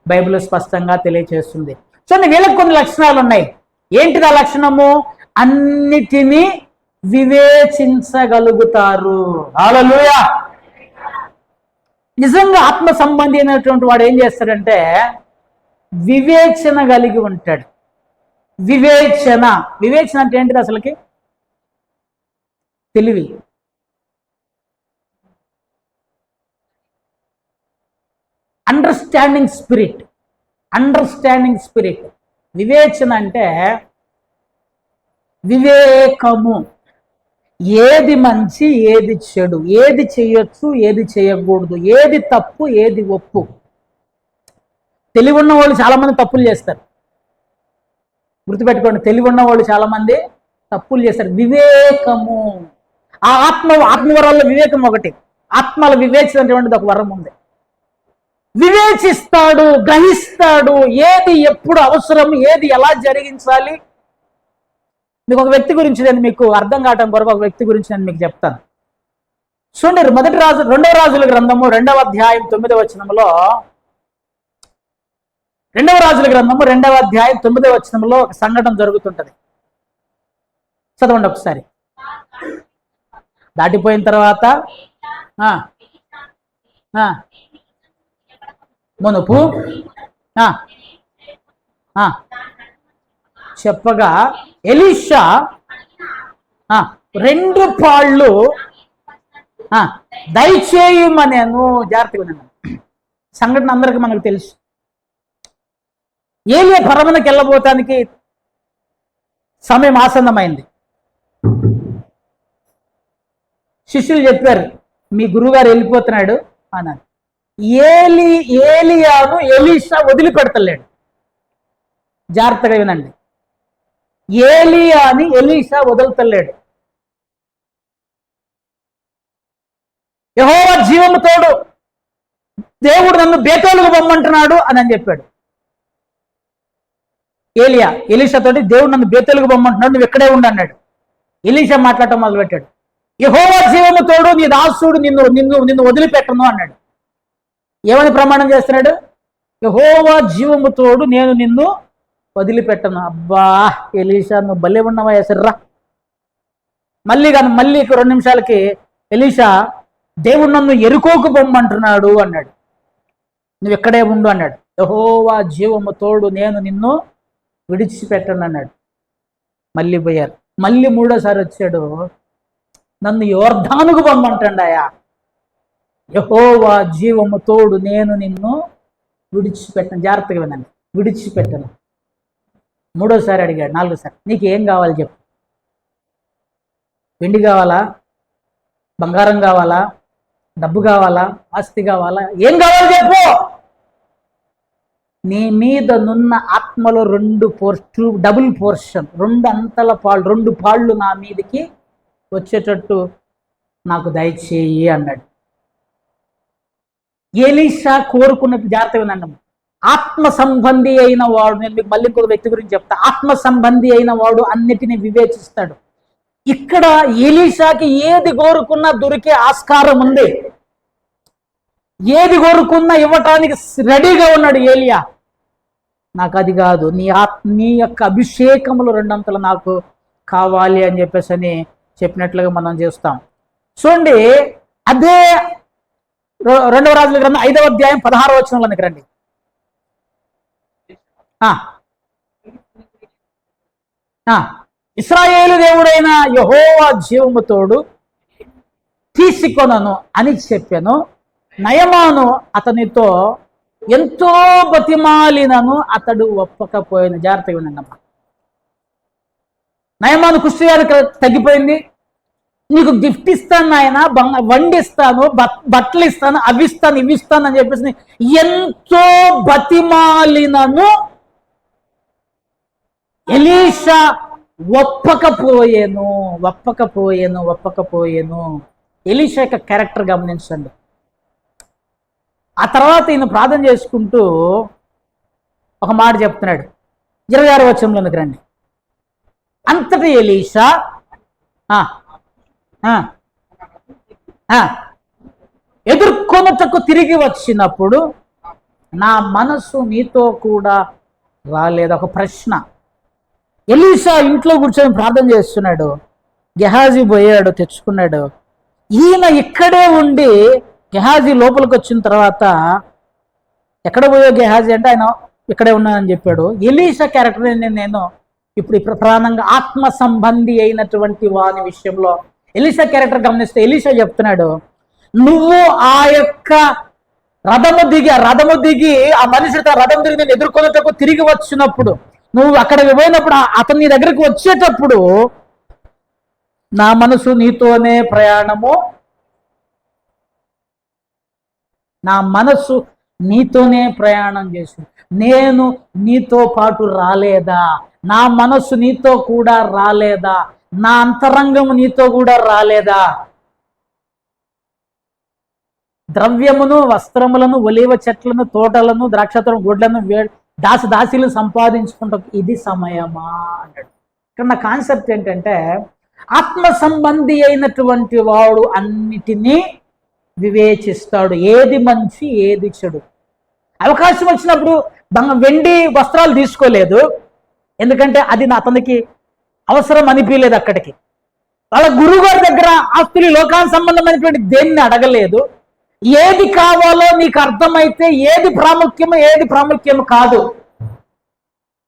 బైబిల్ స్పష్టంగా తెలియజేస్తుంది. చూడండి, వీళ్ళకి కొన్ని లక్షణాలు ఉన్నాయి. ఏంటిది ఆ లక్షణము? అన్నిటినీ వివేచించగలుగుతారు. హల్లెలూయా. నిజంగా ఆత్మ సంబంధి అయినటువంటి వాడు ఏం చేస్తాడంటే వివేచన కలిగి ఉంటాడు. వివేచన అంటే ఏంటిది అసలుకి? తెలివి. Understanding spirit. వివేచన అంటే వివేకము. ఏది మంచి, ఏది చెడు, ఏది చేయొచ్చు, ఏది చేయకూడదు, ఏది తప్పు, ఏది ఒప్పు. తెలివి ఉన్న వాళ్ళు చాలా మంది తప్పులు చేస్తారు. గుర్తుపెట్టుకోండి, తెలివి ఉన్న వాళ్ళు చాలా మంది తప్పులు చేస్తారు. వివేకము, ఆ ఆత్మవరాల్లో వివేకం ఒకటి. ఆత్మల వివేచన అనేటువంటిది ఒక వరం ఉంది. వివేచిస్తాడు, గ్రహిస్తాడు, ఏది ఎప్పుడు అవసరం, ఏది ఎలా జరిగించాలి. మీకు ఒక వ్యక్తి గురించి నేను మీకు అర్థం కావటం కొరకు ఒక వ్యక్తి గురించి నేను మీకు చెప్తాను. చూడండి, 2వ రాజుల గ్రంథము 2వ అధ్యాయం 9వ వచనంలో, 2వ రాజుల గ్రంథము 2వ అధ్యాయం 9వ వచనంలో ఒక సంఘటన జరుగుతుంటది. చదవండి ఒకసారి. దాటిపోయిన తర్వాత మునుపు చెప్పగా ఎలీషా 2 పాళ్ళు దయచేయమనేను. జాగ్రత్తగా ఉన్నాను. సంఘటన అందరికీ మనకు తెలుసు. ఏలియా పరమునకు వెళ్ళబోతానికి సమయం ఆసన్నమైంది. శిష్యులు చెప్పారు, మీ గురువుగారు వెళ్ళిపోతున్నాడు అన్నారు. ఏలియాను ఎలీషా వదిలిపెడతలేడు. జాగ్రత్తగా వినండి. ఏలియాని ఎలీషా వదులుతలేడు. యెహోవా జీవము తోడు, దేవుడు నన్ను బేతేలుకు పొమ్మంటున్నాడు అని చెప్పాడు. ఎలీషా తోటి దేవుడు నన్ను బేతేలుకు పొమ్మంటున్నాడు, నువ్వు ఎక్కడే ఉండు అన్నాడు. ఎలీషా మాట్లాడటం మొదలుపెట్టాడు. యెహోవా జీవము తోడు, నీ దాసుడు నిన్ను వదిలిపెట్టను అన్నాడు. ఏమని ప్రమాణం చేస్తున్నాడు? యెహోవా జీవము తోడు, నేను నిన్ను వదిలిపెట్టను. అబ్బా ఎలీషా, నువ్వు భలే ఉన్నావా ఎసర్రా. మళ్ళీ 2 నిమిషాలకి ఎలీషా, దేవుడు నన్ను ఎరుకోకు పొమ్మంటున్నాడు అన్నాడు. నువ్వు ఎక్కడే ఉండు అన్నాడు. యెహోవా జీవము తోడు, నేను నిన్ను విడిచిపెట్టను అన్నాడు. మళ్ళీ పోయారు. మళ్ళీ 3వసారి వచ్చాడు. నన్ను యోర్దానుకు పొమ్మంటాడాయా. యెహోవా జీవము తోడు, నేను నిన్ను విడిచిపెట్టను. జాగ్రత్తగా వినండి, విడిచిపెట్టను. 3వసారి అడిగాడు. 4వసారి, నీకు ఏం కావాలి చెప్పు. వెండి కావాలా, బంగారం కావాలా, డబ్బు కావాలా, ఆస్తి కావాలా, ఏం కావాలి చెప్పు. నీ మీద నున్న ఆత్మలో 2 డబుల్ పోర్షన్, 2 అంతల పాళ్ళు, 2 పాళ్ళు నా మీదకి వచ్చేటట్టు నాకు దయచేయి అన్నాడు. ఎలీషా కోరుకున్నట్టు. జాగ్రత్తగా వినండి. ఆత్మ సంబంధి అయిన వాడు, నేను మీకు మళ్ళీ ఇంకొక వ్యక్తి గురించి చెప్తా. ఆత్మ సంబంధి అయిన వాడు అన్నిటినీ వివేచిస్తాడు. ఇక్కడ ఎలీషాకి ఏది కోరుకున్నా దొరికే ఆస్కారం ఉంది. ఏది కోరుకున్నా ఇవ్వటానికి రెడీగా ఉన్నాడు ఏలియా. నాకు అది కాదు, నీ యొక్క అభిషేకములు 2 అంతలు నాకు కావాలి అని చెప్పేసి అని చెప్పినట్లుగా మనం చేస్తాం. చూడండి, అదే 2వ రాజుల గ్రంథం 5వ అధ్యాయం 16వ వచనంలోనికి రండి. ఇశ్రాయేలు దేవుడైన యెహోవా జీవము తోడు తీసుకొనను అని చెప్పాను. నయమాను అతనితో ఎంతో బతిమాలినను అతడు ఒప్పకపోయిన. జాగ్రత్తగా వినండమ్మా. నయమాను కుష్ఠవ్యాధి తగ్గిపోయింది. నీకు గిఫ్ట్ ఇస్తాను ఆయన, వండిస్తాను, బట్టలు ఇస్తాను, అవి ఇస్తాను, ఇవి ఇస్తాను అని చెప్పేసి ఎంతో బతిమాలినను ఎలీషా ఒప్పకపోయేను. ఎలీషా యొక్క క్యారెక్టర్ గమనించండి. ఆ తర్వాత ఈయన ప్రార్థన చేసుకుంటూ ఒక మాట చెప్తున్నాడు. 26వ వచనంలోకి రండి. అంతటి ఎలీషా ఎదుర్కొనుటకు తిరిగి వచ్చినప్పుడు నా మనసు నీతో కూడా రాలేదు. ఒక ప్రశ్న. ఎలీషా ఇంట్లో కూర్చొని ప్రార్థన చేస్తున్నాడు. గెహాజీ పోయాడు, తెచ్చుకున్నాడు. ఈయన ఇక్కడే ఉండి గెహాజీ లోపలికి వచ్చిన తర్వాత ఎక్కడ పోయో గెహాజీ అంటే ఆయన ఇక్కడే ఉన్నానని చెప్పాడు. ఎలీషా క్యారెక్టర్ నేను ఇప్పుడు ప్రధానంగా ఆత్మ సంబంధి అయినటువంటి వాని విషయంలో ఎలీషా క్యారెక్టర్ గమనిస్తే ఎలీషా చెప్తున్నాడు, నువ్వు ఆ యొక్క రథము దిగి ఆ మనిషి రథం దిగి నేను ఎదుర్కొనేటప్పుడు తిరిగి వచ్చినప్పుడు, నువ్వు అక్కడికి పోయినప్పుడు అతను నీ దగ్గరికి వచ్చేటప్పుడు నా మనసు నీతోనే ప్రయాణము, నా మనసు నీతోనే ప్రయాణం చేసి నేను నీతో పాటు రాలేదా? నా మనసు నీతో కూడా రాలేదా? నా అంతరంగము నీతో కూడా రాలేదా? ద్రవ్యమును, వస్త్రములను, ఒలీవ చెట్లను, తోటలను, ద్రాక్షతోటలను, గుడ్లను, దాసీలు సంపాదించుకుంటా ఇది సమయమా అంటాడు. ఇక్కడ నా కాన్సెప్ట్ ఏంటంటే ఆత్మ సంబంధి అయినటువంటి వాడు అన్నిటినీ వివేచిస్తాడు. ఏది మంచి, ఏది చెడు. అవకాశం వచ్చినప్పుడు వెండి వస్త్రాలు తీసుకోలేదు, ఎందుకంటే అది అతనికి అవసరం అనిపించలేదు. అక్కడికి వాళ్ళ గురువుగారి దగ్గర ఆస్తులు, లోకానికి సంబంధమైనటువంటి దేన్ని అడగలేదు. ఏది కావాలో నీకు అర్థమైతే ఏది ప్రాముఖ్యమో ఏది ప్రాముఖ్యము కాదు.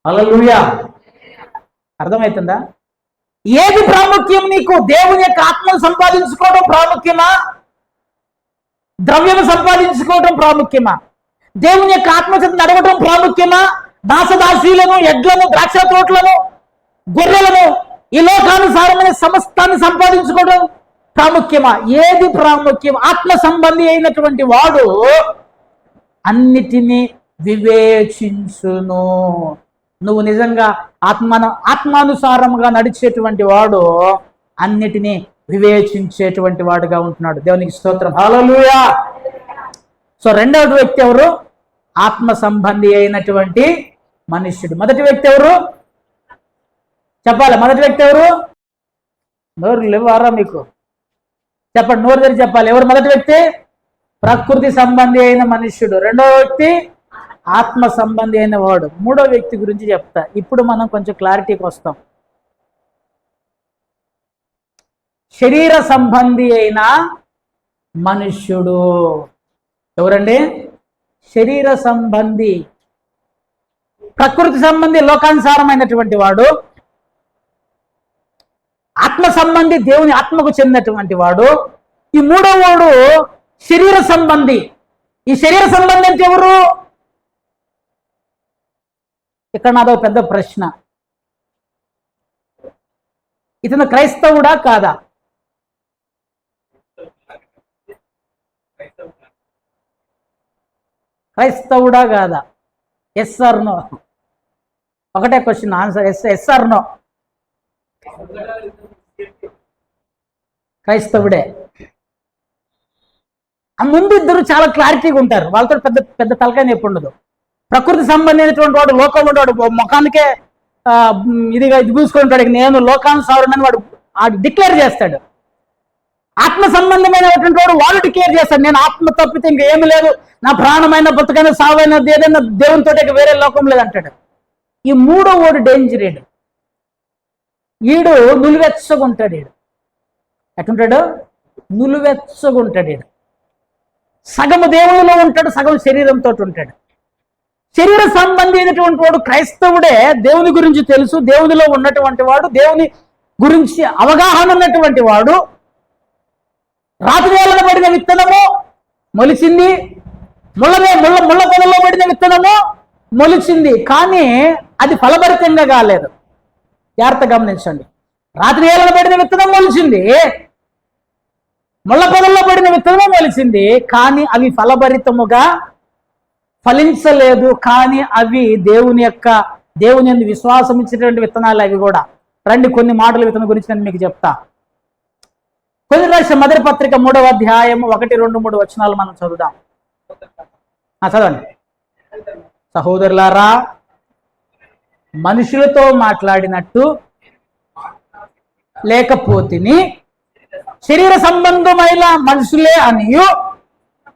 హల్లెలూయా. అర్థమవుతుందా? ఏది ప్రాముఖ్యం నీకు? దేవుని యొక్క ఆత్మను సంపాదించుకోవడం ప్రాముఖ్యమా? ద్రవ్యము సంపాదించుకోవడం ప్రాముఖ్యమా? దేవుని యొక్క ఆత్మశక్తిని అడగటం ప్రాముఖ్యమా? దాసదాసీలను, ఎడ్లను, ద్రాక్ష తోటలను, గొర్రెలను, ఈ లోకానుసారమైన సమస్తాన్ని సంపాదించుకోవడం ప్రాముఖ్యమా? ఏది ప్రాముఖ్యం? ఆత్మ సంబంధి అయినటువంటి వాడు అన్నిటినీ వివేచించును. నువ్వు నిజంగా ఆత్మానుసారముగా నడిచేటువంటి వాడు అన్నిటినీ వివేచించేటువంటి వాడుగా ఉంటున్నాడు. దేవునికి స్తోత్రం. హల్లెలూయా. సో రెండవ వ్యక్తి ఎవరు? ఆత్మ సంబంధి అయినటువంటి మనుష్యుడు. మొదటి వ్యక్తి ఎవరు చెప్పాలి? మొదటి వ్యక్తి ఎవరు? నోరు లేవారా మీకు? చెప్పండి, నోరు తెరిచి చెప్పాలి. ఎవరు మొదటి వ్యక్తి? ప్రకృతి సంబంధి అయిన మనుష్యుడు. రెండవ వ్యక్తి ఆత్మ సంబంధి అయిన వాడు. మూడో వ్యక్తి గురించి చెప్తా. ఇప్పుడు మనం కొంచెం క్లారిటీకి వస్తాం. శరీర సంబంధి అయిన మనుష్యుడు ఎవరండి? శరీర సంబంధి, ప్రకృతి సంబంధి, లోకానుసారమైనటువంటి వాడు. ఆత్మ సంబంధి, దేవుని ఆత్మకు చెందినటువంటి వాడు. ఈ మూడో వాడు శరీర సంబంధి. ఈ శరీర సంబంధి అంటే ఎవరు? ఇక్కడ నాదో పెద్ద ప్రశ్న. ఇతను క్రైస్తవుడా కాదా? క్రైస్తవుడా కాదా? Yes or no? ఒకటే question, answer yes or no. క్రైస్తవుడే. ముందు ఇద్దరు చాలా క్లారిటీగా ఉంటారు, వాళ్ళతో పెద్ద పెద్ద తలకాయ నొప్పి ఉండదు. ప్రకృతి సంబంధించినటువంటి వాడు, లోకంలో వాడు ముఖానికే ఇది చూసుకుంటాడు, నేను లోకానుసారుడని వాడు డిక్లేర్ చేస్తాడు. ఆత్మ సంబంధమైనటువంటి వాడు వాళ్ళు డిక్లేర్ చేస్తాడు, నేను ఆత్మ తప్పితే ఇంకా ఏమి లేదు, నా ప్రాణమైన బతుకైనా సావైన ఏదైనా దేవునితో వేరే లోకం లేదంటాడు. ఈ మూడో వాడు డేంజరేడ్. ఈడు నులివెచ్చగుంటాడు. ఈడు ఎట్టుంటాడు? నులువెచ్చగా ఉంటాడు ఈడు. సగము దేవునిలో ఉంటాడు, సగం శరీరంతో ఉంటాడు. శరీర సంబంధి అయినటువంటి వాడు క్రైస్తవుడే, దేవుని గురించి తెలుసు, దేవునిలో ఉన్నటువంటి వాడు, దేవుని గురించి అవగాహన ఉన్నటువంటి వాడు. రాత్రి వేళన పడిన విత్తనము మొలిచింది, ముళ్ళ పొదల్లో పడిన విత్తనము మొలిచింది, కానీ అది ఫలభరితంగా కాలేదు. జాగ్రత్త గమనించండి. రాత్రి వేళన పడిన విత్తనం మొలిచింది, ముళ్ళ పొదల్లో పడిన విత్తనము మొలిచింది, కానీ అవి ఫలభరితముగా ఫలించలేదు. కానీ అవి దేవుని యందు విశ్వాసం ఇచ్చినటువంటి విత్తనాలు అవి కూడా. రండి కొన్ని మాటల విత్తనం గురించి నేను మీకు చెప్తా. కొన్ని రాసిన మొదటి పత్రిక 3వ అధ్యాయము 1, 2, 3 వచనాలు మనం చదువుదాం. చదవండి. సహోదరులారా, మనుషులతో మాట్లాడినట్టు లేకపోతిని, శరీర సంబంధమైన మనుషులే అనియు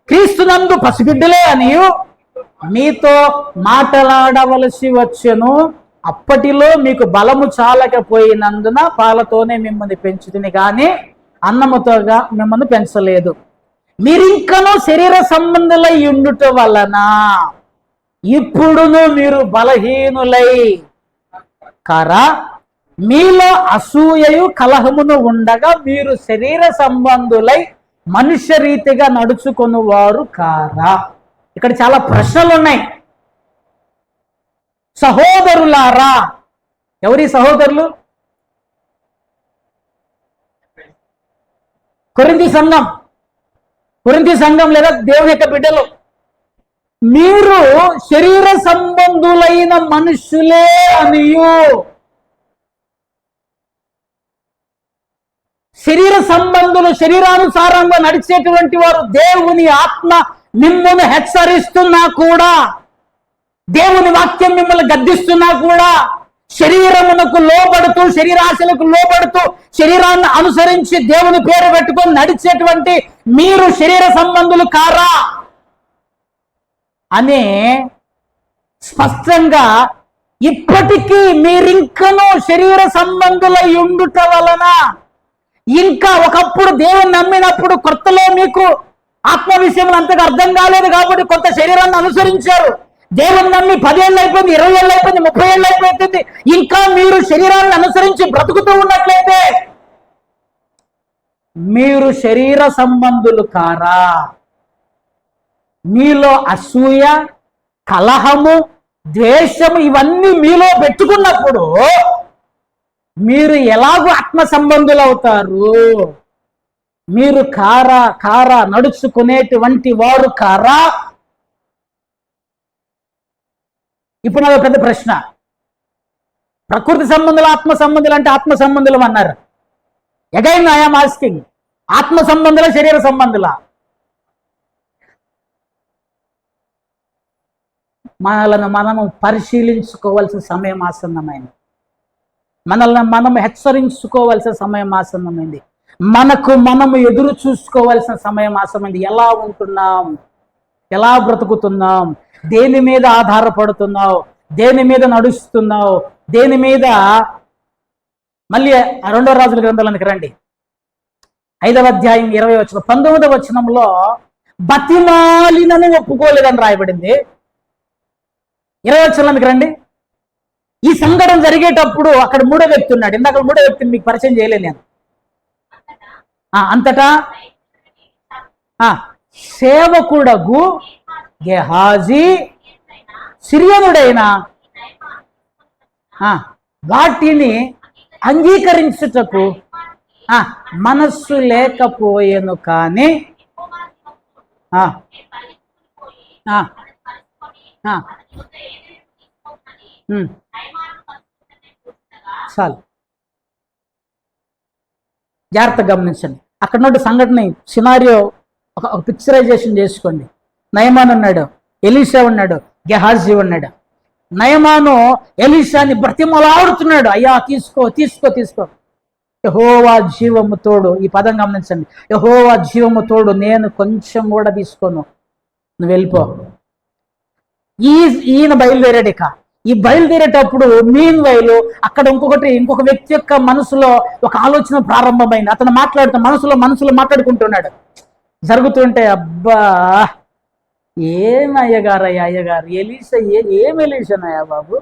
క్రీస్తునందు పసిబిడ్డలే అనియు మీతో మాట్లాడవలసి వచ్చెను. అప్పటిలో మీకు బలము చాలకపోయినందున పాలతోనే మిమ్మల్ని పెంచుతుంది, కానీ అన్నముతోగా మిమ్మల్ని పెంచలేదు. మీరింకనూ శరీర సంబంధులై ఉండుట వలన ఇప్పుడును మీరు బలహీనులై కారా, మీలో అసూయయు కలహమును ఉండగా మీరు శరీర సంబంధులై మనుష్య రీతిగా నడుచుకుని వారు కారా. ఇక్కడ చాలా ప్రశ్నలు ఉన్నాయి. సహోదరులారా, ఎవరి సహోదరులు? కొరింథీ సంఘం లేదా దేవుని యొక్క బిడ్డలు. మీరు శరీర సంబంధులైన మనుషులే అనియు, శరీర సంబంధులు శరీరానుసారంగా నడిచేటువంటి వారు దేవుని ఆత్మ మిమ్మల్ని హెచ్చరిస్తున్నా కూడా, దేవుని వాక్యం మిమ్మల్ని గద్దిస్తున్నా కూడా, శరీరమునకు లోబడుతూ, శరీరాశలకు లోబడుతూ, శరీరాన్ని అనుసరించి దేవుని పేరు పెట్టుకొని నడిచేటువంటి మీరు శరీర సంబంధులు కారా అనే స్పష్టంగా, ఇప్పటికీ మీరింకనూ శరీర సంబంధులై ఉండుట వలన, ఇంకా ఒకప్పుడు దేవుని నమ్మినప్పుడు కొత్తలో మీకు ఆత్మ విషయంలో అంతగా అర్థం కాలేదు కాబట్టి కొంత శరీరాన్ని అనుసరించారు. దేవుని నమ్మి 10 ఏళ్ళు అయిపోయింది, 20 ఏళ్ళు అయిపోయింది, 30 ఏళ్ళు అయిపోతుంది, ఇంకా మీరు శరీరాన్ని అనుసరించి బ్రతుకుతూ ఉన్నట్లయితే మీరు శరీర సంబంధులు కారా. మీలో అసూయ, కలహము, ద్వేషము ఇవన్నీ మీలో పెట్టుకున్నప్పుడు మీరు ఎలాగూ ఆత్మ సంబంధులు అవుతారు? మీరు కారా నడుచుకునేటువంటి వారు కారా? ఇప్పుడు నాకు పెద్ద ప్రశ్న. ప్రకృతి సంబంధులు, ఆత్మ సంబంధులు అంటే ఆత్మ సంబంధులు అన్నారు. అగైన్ ఐఎమ్ ఆస్కింగ్, ఆత్మ సంబంధుల, శరీర సంబంధుల? మనల్ని మనము పరిశీలించుకోవాల్సిన సమయం ఆసన్నమైంది. మనల్ని మనము హెచ్చరించుకోవాల్సిన సమయం ఆసన్నమైంది. మనకు మనము ఎదురు చూసుకోవాల్సిన సమయం ఆసన్నమైంది. ఎలా ఉంటున్నాం, ఎలా బ్రతుకుతున్నాం, దేని మీద ఆధారపడుతున్నావు, దేని మీద నడుస్తున్నావు, దేని మీద? మళ్ళీ 2వ రాజుల గ్రంథానికి రండి. 5వ అధ్యాయం 20 వచనం, 19వ వచనంలో బతిమాలినను ఒప్పుకోలేదని రాయబడింది. 20వ వచనానికి రండి. ఈ సంఘటన జరిగేటప్పుడు అక్కడ 3వ వ్యక్తి ఉన్నాడు. ఇందాక 3వ వ్యక్తిని మీకు పరిచయం చేయలేదు నేను. అంతటా సేవకుడగు గెహాజీ సిరియనుడైన వాటిని అంగీకరించుటకు మనస్సు లేకపోయేను, కానీ చాలు. జాగ్రత్త గమనించండి. అక్కడ నుండి సంఘటన సినారియో ఒక పిక్చరైజేషన్ చేసుకోండి. నయమాను ఉన్నాడు, ఎలీషా ఉన్నాడు, గెహాజీ ఉన్నాడు. నయమాను ఎలీషాని బ్రతిమలాడుతున్నాడు, అయ్యా తీసుకో తీసుకో తీసుకో. యెహోవా జీవము తోడు, ఈ పదం గమనించండి, యెహోవా జీవము తోడు, నేను కొంచెం కూడా తీసుకోను, నువ్వు వెళ్ళిపో. ఈయన బయలుదేరాడు. ఇక ఈ బయలుదేరేటప్పుడు మీన్ వైలు అక్కడ ఇంకొక వ్యక్తి యొక్క మనసులో ఒక ఆలోచన ప్రారంభమైంది. అతను మాట్లాడుతూ మనసులో మాట్లాడుకుంటున్నాడు. జరుగుతుంటే అబ్బా ఏం అయ్యగారు ఎలీషా ఏం ఎలీషానయ్యా బాబు,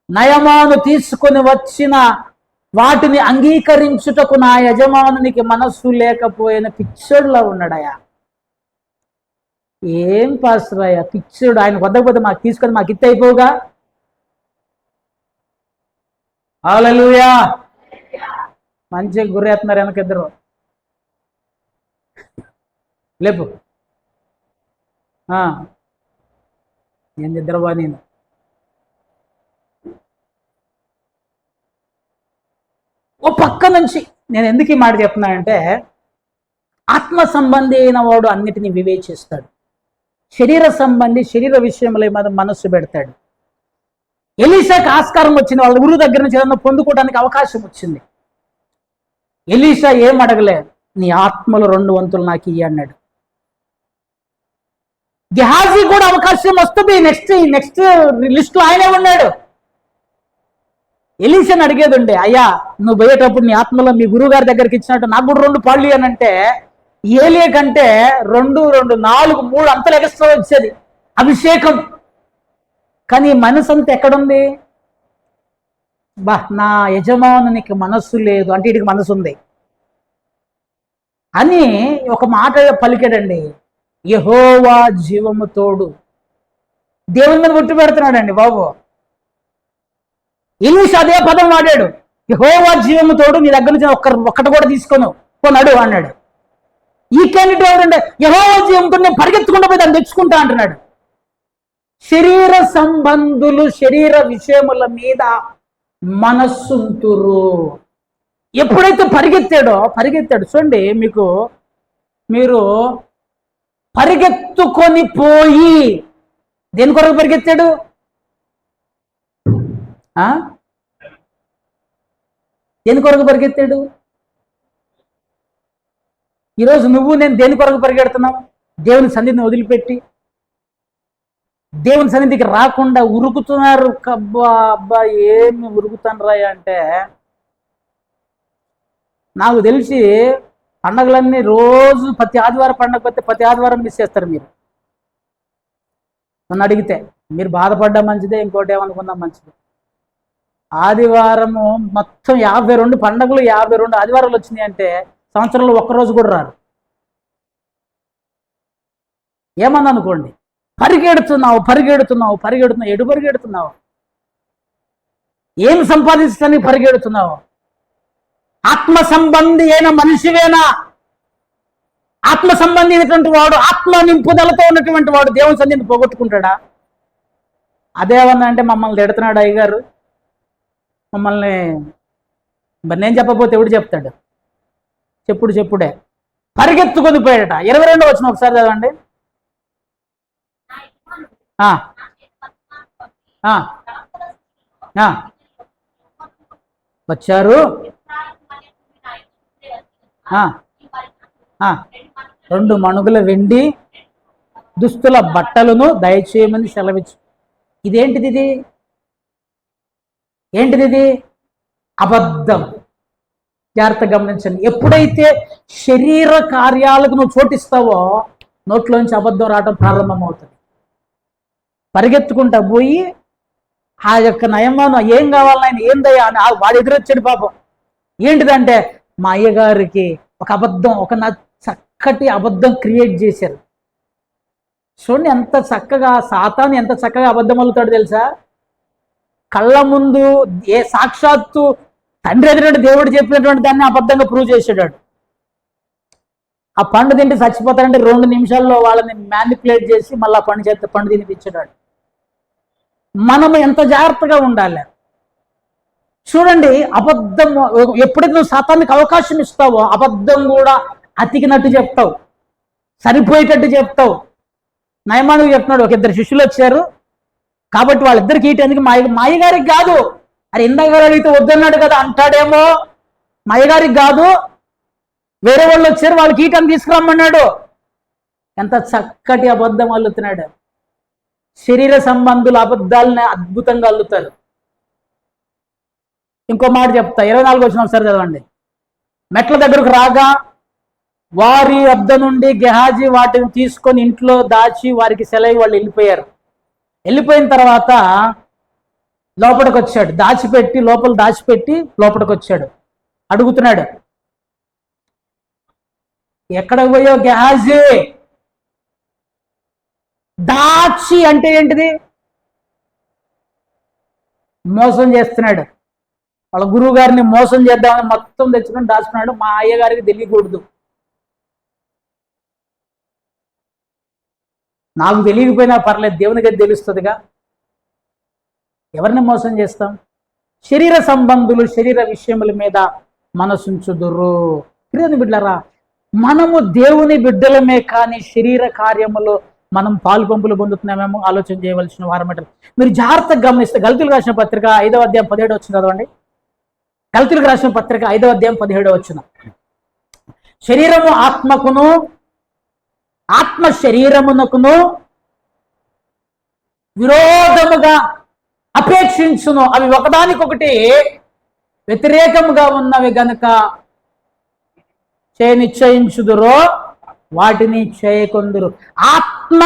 నయమాను తీసుకొని వచ్చిన వాటిని అంగీకరించుటకు నా యజమానునికి మనస్సు లేకపోయిన పిచ్చోడులా ఉన్నాడయా. ఏం పాస్టరయ్యా పిచ్చోడు, ఆయన వద్దకపోతే మాకు తీసుకొని మాకు ఇత్త అయిపోగా. హల్లెలూయా. మంచిగా గుర్రేస్తున్నారు వెనకిద్దరు. లేపు నేను నిద్రబా. నేను ఓ పక్క నుంచి నేను ఎందుకు ఈ మాట చెప్తున్నానంటే, ఆత్మ సంబంధి అయిన వాడు అన్నిటినీ వివేచిస్తాడు. శరీర విషయంలో మనస్సు పెడతాడు. ఎలీషాకి ఆస్కారం వచ్చింది, వాళ్ళ గురువు దగ్గర నుంచి ఏదన్నా పొందుకోవడానికి అవకాశం వచ్చింది. ఎలీషా ఏం అడగలేదు, నీ ఆత్మలో 2 వంతులు నాకు ఇయ్యి అన్నాడు. గెహాజీ కూడా అవకాశం వస్తుంది, నెక్స్ట్ లిస్టులో ఆయనే ఉన్నాడు. ఎలీషాని అడిగేది ఉండే, అయ్యా నువ్వు పోయేటప్పుడు నీ ఆత్మలో మీ గురువు గారి దగ్గరికి ఇచ్చినట్టు నాకు కూడా 2 పాళ్ళు అని అంటే, ఏలియా కంటే 2, 4, 3 అంతలు ఎక్స్ట్రా వచ్చేది అభిషేకం. కానీ మనసు అంతా ఎక్కడుంది? నా యజమానునికి మనస్సు లేదు అంటే వీడికి మనసు ఉంది అని ఒక మాట పలికాడండి. యెహోవా జీవము తోడు, దేవుని మీద ఒట్టు పెడుతున్నాడండి బాబు. ఎలీషా అదే పదం వాడాడు, యెహోవా జీవము తోడు, నీ దగ్గర నుంచి ఒక్కటి కూడా తీసుకొని కొన్నాడు అన్నాడు. ఈ క్యాండిడేట్ ఎవరంటే యెహోవా జీవంతో నేను పరిగెత్తుకుంటూ పోయి దాన్ని తెచ్చుకుంటా అంటున్నాడు. శరీర సంబంధులు శరీర విషయముల మీద మనస్సుంతురు. ఎప్పుడైతే పరిగెత్తాడు చూడండి, మీరు పరిగెత్తుకొని పోయి దేని కొరకు పరిగెత్తాడు? దేని కొరకు పరిగెత్తాడు? ఈరోజు నువ్వు నేను దేని కొరకు పరిగెడుతున్నావు? దేవుని సన్నిధిని వదిలిపెట్టి దేవుని సన్నిధికి రాకుండా ఉరుకుతున్నారు. అబ్బా ఏమి ఉరుకుతాను రాయ అంటే, నాకు తెలిసి పండగలన్నీ రోజు ప్రతి ఆదివారం పండగ పోతే ప్రతి ఆదివారం మిస్ చేస్తారు. మీరు నన్ను అడిగితే మీరు బాధపడ్డా మంచిదే, ఇంకోటి ఏమనుకున్నా మంచిదే. ఆదివారము మొత్తం 52 పండుగలు 52 ఆదివారాలు వచ్చినాయి అంటే సంవత్సరంలో ఒక్కరోజు కూడా రారు. ఏమన్నా అనుకోండి, పరిగెడుతున్నావు ఎటు పరిగెడుతున్నావు? ఏం సంపాదించడానికి పరిగెడుతున్నావు? ఆత్మ సంబంధి అయిన మనిషివేనా? ఆత్మ సంబంధి అయినటువంటి వాడు, ఆత్మ నింపుదలతో ఉన్నటువంటి వాడు దేవుని సన్నిధిని పోగొట్టుకుంటాడా? అదేమన్నా అంటే మమ్మల్ని తిడుతున్నాడు అయ్యగారు, మమ్మల్ని మరి నేను చెప్పకపోతే ఎవడు చెప్తాడు? చెప్పుడే పరిగెత్తుకొని పోయాడట. 22 వచ్చిన ఒకసారి చదవండి. వచ్చారు 2 మణుగుల వెండి దుస్తుల బట్టలను దయచేయమని సెలవిచ్చు. ఏంటిది? అబద్ధం. జాగ్రత్త గమనించండి. ఎప్పుడైతే శరీర కార్యాలకు నువ్వు చోటిస్తావో నోట్లోంచి అబద్ధం రావడం ప్రారంభమవుతుంది. పరిగెత్తుకుంటా పోయి ఆ యొక్క నయమాను ఏం కావాలని ఏందయ్యా అని వాడు ఎదురొచ్చాడు పాపం. ఏంటిదంటే మా అయ్యగారికి ఒక అబద్ధం, చక్కటి అబద్ధం క్రియేట్ చేశారు. చూడండి ఎంత చక్కగా సాతాను ఎంత చక్కగా అబద్ధం అల్లుతాడు తెలుసా? కళ్ళ ముందు సాక్షాత్తు తండ్రి ఎదురంటే దేవుడు చెప్పినటువంటి దాన్ని అబద్ధంగా ప్రూవ్ చేసాడు. ఆ పండు తింటే చచ్చిపోతాడంటే 2 నిమిషాల్లో వాళ్ళని మ్యానిపులేట్ చేసి మళ్ళీ పండు తినిపించాడు. మనం ఎంత జాగ్రత్తగా ఉండాలి చూడండి. అబద్ధం ఎప్పుడైతే నువ్వు సాతానికి అవకాశం ఇస్తావో అబద్ధం కూడా అతికినట్టు చెప్తావు, సరిపోయేటట్టు చెప్తావు. నయమానుకు చెప్తున్నాడు, ఒక 2 శిష్యులు వచ్చారు కాబట్టి వాళ్ళిద్దరికి ఈటేందుకు మాయగారికి కాదు, అరే ఇందాక అడిగితే వద్దన్నాడు కదా అంటాడేమో, మాయగారికి కాదు వేరే వాళ్ళు వచ్చారు వాళ్ళకి ఈటని తీసుకురమ్మన్నాడు. ఎంత చక్కటి అబద్ధం అల్లుతున్నాడు. శరీర సంబంధుల అబద్ధాలని అద్భుతంగా అల్లుతారు. ఇంకో మాట చెప్తా, 24 వచ్చిన ఒకసారి చదవండి. మెట్ల దగ్గరకు రాగా వారి వద్ద నుండి గెహాజీ వాటిని తీసుకొని ఇంట్లో దాచి వారికి సెలవు వాళ్ళు వెళ్ళిపోయారు. వెళ్ళిపోయిన తర్వాత లోపలికి వచ్చాడు, దాచిపెట్టి లోపలికి వచ్చాడు. అడుగుతున్నాడు, ఎక్కడ పోయో గెహాజీ? దాచి అంటే ఏంటిది? మోసం చేస్తున్నాడు. వాళ్ళ గురువు గారిని మోసం చేద్దామని మొత్తం తెచ్చుకొని దాచుకున్నాడు. మా అయ్యగారికి తెలియకూడదు. నాకు తెలియకపోయినా పర్లేదు, దేవునికి అది తెలుస్తుందిగా. ఎవరిని మోసం చేస్తాం? శరీర సంబంధులు శరీర విషయముల మీద మనసుంచుదురు. ప్రియని బిడ్డలారా, మనము దేవుని బిడ్డలమే కానీ శరీర కార్యములో మనం పాలు పంపులు పొందుతున్నామేమో ఆలోచన చేయవలసిన వారమాట. మీరు జాగ్రత్తగా గమనిస్తే గలతీయులకు రాసిన పత్రిక 5వ అధ్యాయం 17 వచ్చిన చదవండి. గలతీయులకు రాసిన పత్రిక 5వ అధ్యాయం 17 వచ్చిన. శరీరము ఆత్మకును, ఆత్మ శరీరమునకును విరోధముగా అపేక్షించును. అవి ఒకదానికొకటి వ్యతిరేకముగా ఉన్నవి గనుక నిశ్చయించుదురో వాటిని చేయకొందురు. ఆత్మ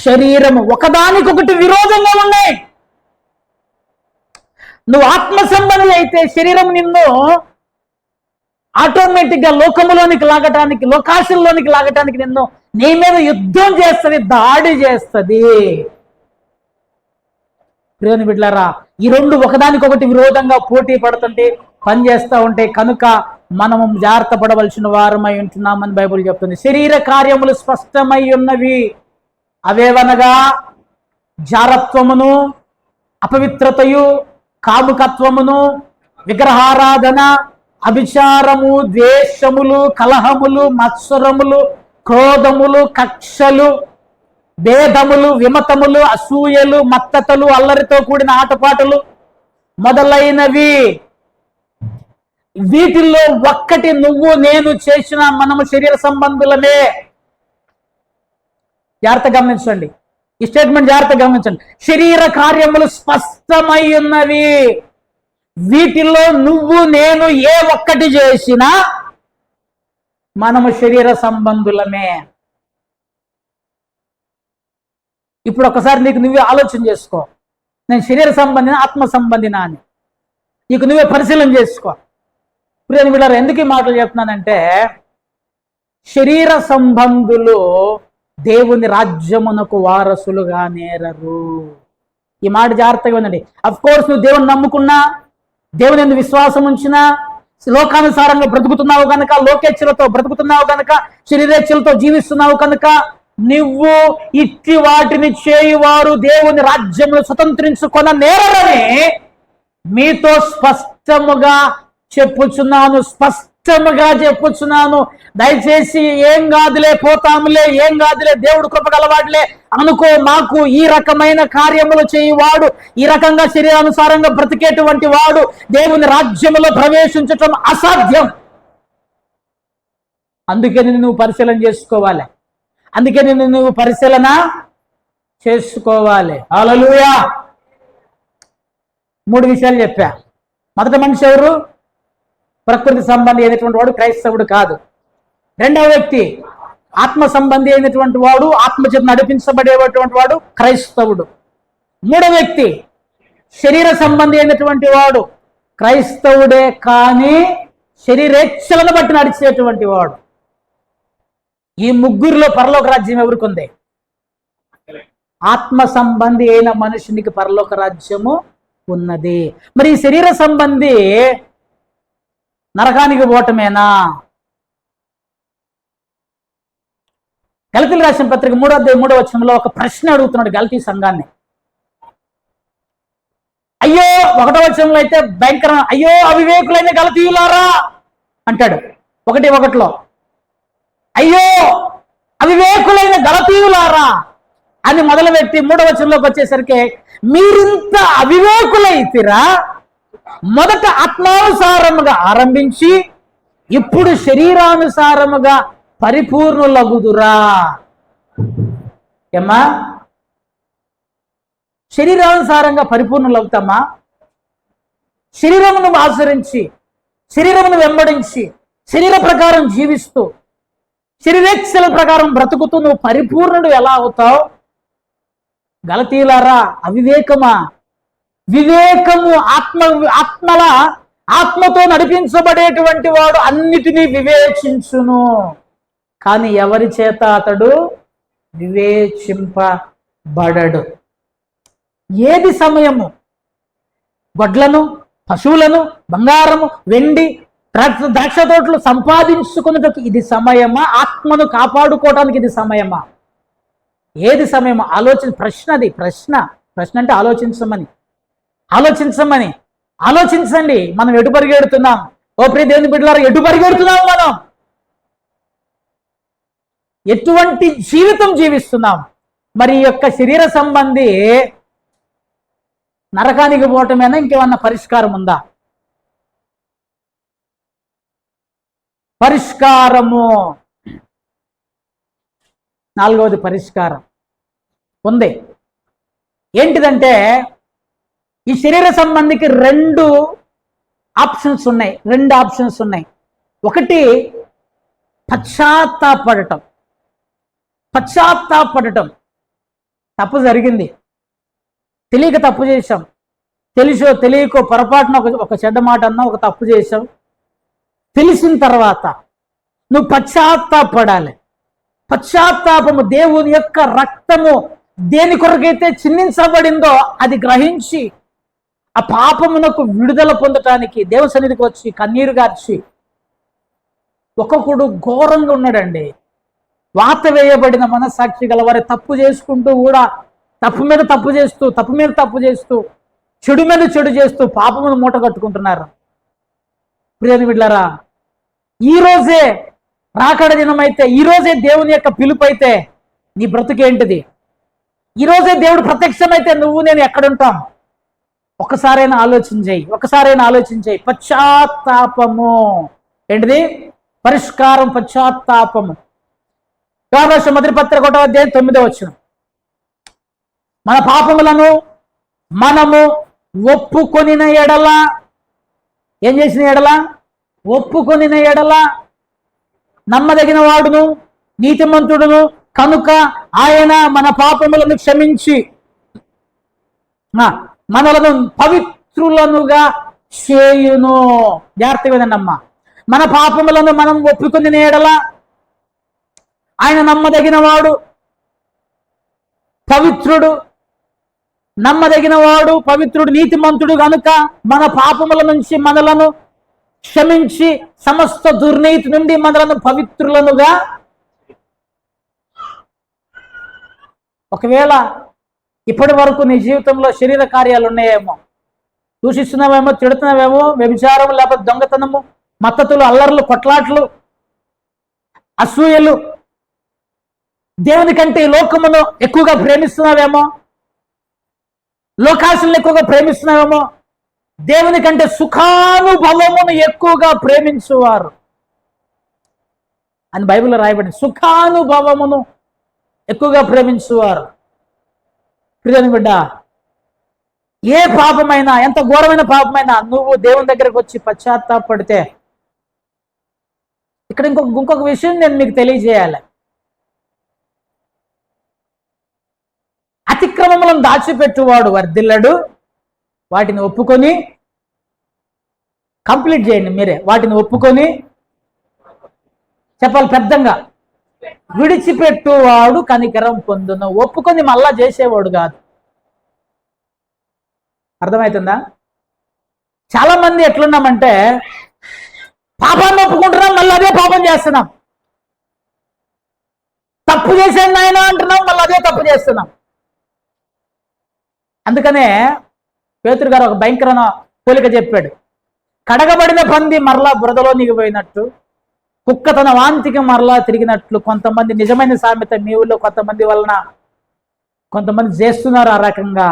శరీరము ఒకదానికొకటి విరోధంగా ఉన్నాయి. నువ్వు ఆత్మ సంబంధి అయితే శరీరం నిన్ను ఆటోమేటిక్గా లోకములోనికి లాగటానికి, లోకాశంలోనికి లాగటానికి నిన్ను నీ మీద యుద్ధం చేస్తుంది, దాడి చేస్తుంది. ప్రియని బిడ్డలారా, ఈ రెండు ఒకదానికొకటి విరోధంగా పోటీ పడుతుంటే పనిచేస్తూ ఉంటాయి. కనుక మనము జాగ్రత్త పడవలసిన వారమై ఉంటున్నామని బైబిల్ చెప్తుంది. శరీర కార్యములు స్పష్టమై ఉన్నవి. అవేవనగా జారత్వమును, అపవిత్రతయు, కాముకత్వమును, విగ్రహారాధన, అభిచారము, ద్వేషములు, కలహములు, మత్సరములు, క్రోధములు, కక్షలు, భేదములు, విమతములు, అసూయలు, మత్తతలు, అల్లరితో కూడిన ఆటపాటలు మొదలైనవి. వీటిల్లో ఒక్కటి నువ్వు నేను చేసిన మనము శరీర సంబంధులమే. జాగ్రత్త గమనించండి, ఈ స్టేట్మెంట్ జాగ్రత్త గమనించండి. శరీర కార్యములు స్పష్టమై ఉన్నవి. వీటిల్లో నువ్వు నేను ఏ ఒక్కటి చేసినా మనము శరీర సంబంధులమే. ఇప్పుడు ఒకసారి నీకు నువ్వే ఆలోచన చేసుకో, నేను శరీర సంబంధిన ఆత్మ సంబంధిన అని నీకు నువ్వే పరిశీలన చేసుకో. ప్రియని బిడ్డలారా, ఎందుకు ఈ మాటలు చెప్తున్నానంటే, శరీర సంబంధులు దేవుని రాజ్యమునకు వారసులుగా నేరరు. ఈ మాట జాగ్రత్తగా ఉండండి. అఫ్ కోర్స్ నువ్వు దేవుని నమ్ముకున్నా, దేవుని ఎందుకు విశ్వాసం ఉంచినా, లోకానుసారంగా బ్రతుకుతున్నావు కనుక, లోకేచ్ఛలతో బ్రతుకుతున్నావు కనుక, శరీరేచ్ఛలతో జీవిస్తున్నావు కనుక, నువ్వు ఇట్టి వాటిని చేయువారు దేవుని రాజ్యమును స్వతంత్రించుకొన నేరరని మీతో స్పష్టముగా చెప్పుచున్నాను. దయచేసి ఏం కాదులే, పోతాములే, ఏం కాదులే, దేవుడు కృపగలవాడులే అనుకో మాకు. ఈ రకమైన కార్యములు చేయువాడు, ఈ రకంగా శరీరానుసారంగా బ్రతికేటువంటి వాడు దేవుని రాజ్యములో ప్రవేశించటం అసాధ్యం. అందుకని నువ్వు పరిశీలన చేసుకోవాలి. నువ్వు పరిశీలన చేసుకోవాలి. హల్లెలూయా. 3 విషయాలు చెప్పా. మొదటి మనిషి ఎవరు? ప్రకృతి సంబంధి అయినటువంటి వాడు, క్రైస్తవుడు కాదు. రెండవ వ్యక్తి ఆత్మ సంబంధి అయినటువంటి వాడు, ఆత్మచేత నడిపించబడేటువంటి వాడు, క్రైస్తవుడు. మూడవ వ్యక్తి శరీర సంబంధి అయినటువంటి వాడు, క్రైస్తవుడే కానీ శరీరేచ్ఛలను బట్టి నడిచేటువంటి వాడు. ఈ ముగ్గురిలో పరలోక రాజ్యం ఎవరికి ఉంది? ఆత్మ సంబంధి అయిన మనుషునికి పరలోక రాజ్యము ఉన్నది. మరి ఈ శరీర సంబంధి నరకానికి పోవటమేనా? గలతీయులకు రాసిన పత్రిక 3వ అధ్యాయం 3వ వచనంలో ఒక ప్రశ్న అడుగుతున్నాడు గలతీ సంఘాన్ని. అయ్యో 1వ వచనంలో అయితే భయంకరం, అయ్యో అవివేకులైన గలతీయులారా అంటాడు 1:1. అయ్యో అవివేకులైన గలతీయులారా అని మొదలుపెట్టి 3వ వచనంలోకి వచ్చేసరికి మీరింత అవివేకులైతిరా, మొదట ఆత్మానుసారముగా ఆరంభించి ఇప్పుడు శరీరానుసారముగా పరిపూర్ణులగుదురా. ఏమ్మా, శరీరానుసారంగా పరిపూర్ణులు అవుతామా? శరీరమును ఆచరించి, శరీరమును వెంబడించి, శరీర ప్రకారం జీవిస్తూ, శరీరేచ్ఛల ప్రకారం బ్రతుకుతూ నువ్వు పరిపూర్ణుడు ఎలా అవుతావు? గలతీలారా, అవివేకమా? వివేకము ఆత్మతో నడిపించబడేటువంటి వాడు అన్నిటినీ వివేచించును, కానీ ఎవరి చేత అతడు వివేచింపబడడు. ఏది సమయము? గొడ్లను, పశువులను, బంగారము, వెండి, ద్రాక్ష తోటలు సంపాదించుకున్నట్టు ఇది సమయమా? ఆత్మను కాపాడుకోవడానికి ఇది సమయమా? ఏది సమయమా? ప్రశ్న అంటే ఆలోచించండి. మనం ఎటు పరిగెడుతున్నాం? ఓ ప్రియ దేవుని బిడ్డలారా, ఎటు పరిగెడుతున్నాం? మనం ఎటువంటి జీవితం జీవిస్తున్నాం? మరి ఈ యొక్క శరీర సంబంధి నరకానికి పోవటమేనా? ఇంకేమన్నా పరిష్కారం ఉందా? పరిష్కారము, నాలుగవది పరిష్కారం ఉంది. ఏంటిదంటే, ఈ శరీర సంబంధికి రెండు ఆప్షన్స్ ఉన్నాయి. ఒకటి పశ్చాత్తాపడటం. తప్పు జరిగింది, తెలియక తప్పు చేశాం, తెలిసో తెలియకో పొరపాటున ఒక చెడ్డ మాట అన్నా, ఒక తప్పు చేశాం. తెలిసిన తర్వాత నువ్వు పశ్చాత్తాపడాలి. పశ్చాత్తాపము దేవుని యొక్క రక్తము దేని కొరకైతే చిందించబడిందో అది గ్రహించి ఆ పాపమునకు విడుదల పొందటానికి దేవుని సన్నిధికి వచ్చి కన్నీరు గార్చి, ఒక్కొక్కడు ఘోరంగా ఉన్నాడండి. వాత వేయబడిన మనస్సాక్షి గలవారి తప్పు చేసుకుంటూ కూడా తప్పు మీద తప్పు చేస్తూ చెడు మీద చెడు చేస్తూ పాపమును మూట కట్టుకుంటున్నారు. ప్రియని బిడ్డలారా, ఈ రోజే రాకడ దినమైతే, ఈ రోజే దేవుని యొక్క పిలుపు అయితే నీ బ్రతుకేంటిది? ఈ రోజే దేవుడు ప్రత్యక్షమైతే నువ్వు నేను ఎక్కడుంటాం? ఒకసారైనా ఆలోచించేయి. పశ్చాత్తాపము ఏంటిది? పరిష్కారం పశ్చాత్తాపము. యోహాను మొదటి పత్రిక 1వ అధ్యాయం 9వ వచనం, మన పాపములను మనము ఒప్పుకొనిన ఎడల, ఏం చేసిన ఎడల? ఒప్పుకొనిన ఎడల నమ్మదగిన వాడును నీతిమంతుడును కనుక ఆయన మన పాపములను క్షమించి మనలను పవిత్రులనుగా చేయును. జాగ్రత్తగా వినండమ్మా. మన పాపములను మనం ఒప్పుకొనిన ఎడల ఆయన నమ్మదగిన వాడు, పవిత్రుడు, నీతిమంతుడు కనుక మన పాపముల నుంచి మనలను క్షమించి సమస్త దుర్నీతి నుండి మనలను పవిత్రులనుగా. ఒకవేళ ఇప్పటి వరకు నీ జీవితంలో శరీర కార్యాలు ఉన్నాయేమో, దూషిస్తున్నావేమో, తిడుతున్నావేమో, వ్యభిచారం లేకపోతే దొంగతనము, మత్తతులు, అల్లర్లు, కొట్లాట్లు, అసూయలు, దేవుని కంటే ఈ లోకమును ఎక్కువగా ప్రేమిస్తున్నావేమో, లోకాశలను ఎక్కువగా ప్రేమిస్తున్నావేమో, దేవుని కంటే సుఖానుభవమును ఎక్కువగా ప్రేమించువారు అని బైబిల్లో రాయబడింది. సుఖానుభవమును ఎక్కువగా ప్రేమించువారు. ప్రియని బిడ్డ, ఏ పాపమైనా, ఎంత ఘోరమైన పాపమైనా నువ్వు దేవుని దగ్గరకు వచ్చి పశ్చాత్తాపడితే, ఇక్కడ ఇంకొక విషయం నేను మీకు తెలియజేయాలి. అతిక్రమములను దాచిపెట్టువాడు వర్ధిల్లడు. వాటిని ఒప్పుకొని, కంప్లీట్ చేయండి మీరే, వాటిని ఒప్పుకొని చెప్పాలి పెద్దంగా, విడిచిపెట్టువాడు కనికరం పొందును. ఒప్పుకొని మళ్ళా చేసేవాడు కాదు. అర్థమవుతుందా? చాలా మంది ఎట్లున్నామంటే, పాపాన్ని ఒప్పుకుంటున్నాం, మళ్ళీ అదే పాపం చేస్తున్నాం. తప్పు చేసేది ఆయన అంటున్నాం, మళ్ళీ అదే తప్పు చేస్తున్నాం. అందుకనే పేతురు గారు ఒక భయంకరమైన పోలిక చెప్పాడు. కడగబడిన పంది మరలా బురదలో నిగిపోయినట్టు, కుక్క తన వాంతికి మరలా తిరిగినట్లు కొంతమంది, నిజమైన సామెత మీ ఊళ్ళో కొంతమంది చేస్తున్నారు ఆ రకంగా.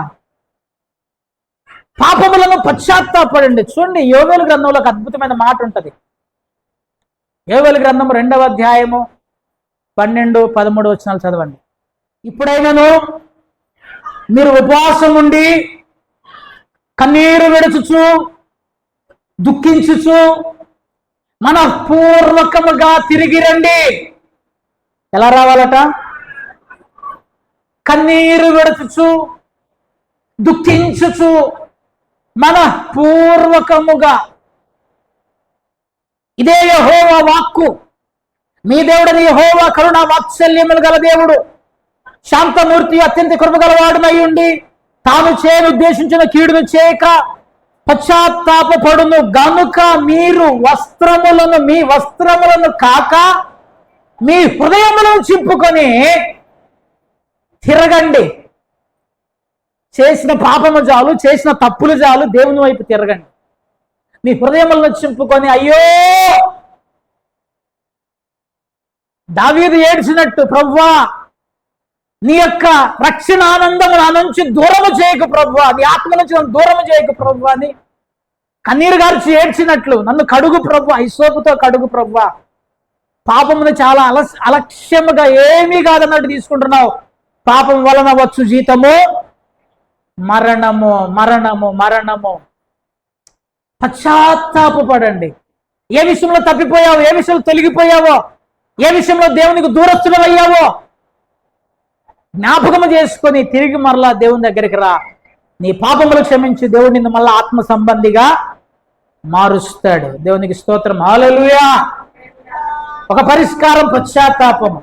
పాపములను పశ్చాత్తాపడండి. చూడండి, యోవేలు గ్రంథంలో ఒక అద్భుతమైన మాట ఉంటుంది. యోవేలు గ్రంథం 2వ అధ్యాయము 12, 13 వచనాలు చదవండి. ఇప్పుడైనను మీరు ఉపవాసం ఉండి కన్నీరు విడుచుచు దుఃఖించుచు మనఃపూర్వకముగా తిరిగి రండి. ఎలా రావాలట? కన్నీరు విడుచుచు దుఃఖించుచు మనఃపూర్వకముగా. ఇదే యెహోవా వాక్కు. మీ దేవుడని యెహోవా కరుణ వాత్సల్యములు గల దేవుడు, శాంతమూర్తి, అత్యంత కృపగలవాడునై ఉండి తాను చేయను ఉద్దేశించిన కీడును చేయక పశ్చాత్తాపడును గనుక మీరు మీ వస్త్రములను కాక మీ హృదయములను చింపుకొని తిరగండి. చేసిన పాపము చాలు, చేసిన తప్పులు చాలు, దేవుని వైపు తిరగండి. మీ హృదయములను చింపుకొని, అయ్యో దావీదు ఏడ్చినట్టు, ప్రభువా నీ యొక్క రక్షణ ఆనందము నా నుంచి దూరము చేయకు ప్రభువా, నీ ఆత్మ నుంచి నన్ను దూరము చేయకు ప్రభువా అని కన్నీరు గార్చి ఏడ్చినట్లు నన్ను కడుగు ప్రభువా, ఐసోపుతో కడుగు ప్రభువా. పాపమును చాలా అలక్ష్యముగా ఏమీ కాదన్నట్టు తీసుకుంటున్నావు. పాపం వలన వచ్చు జీతము మరణము, మరణము, మరణము. పశ్చాత్తాపపడండి. ఏ విషయంలో తప్పిపోయావో, ఏ విషయంలో తొలగిపోయావో, ఏ విషయంలో దేవునికి దూరస్తులమయ్యావో జ్ఞాపకము చేసుకొని తిరిగి మరలా దేవుని దగ్గరికి రా. నీ పాపములు క్షమించి దేవుడు నిన్ను మళ్ళా ఆత్మ సంబంధిగా మారుస్తాడు. దేవునికి స్తోత్రం, హల్లెలూయా. ఒక పరిష్కారం పశ్చాత్తాపము.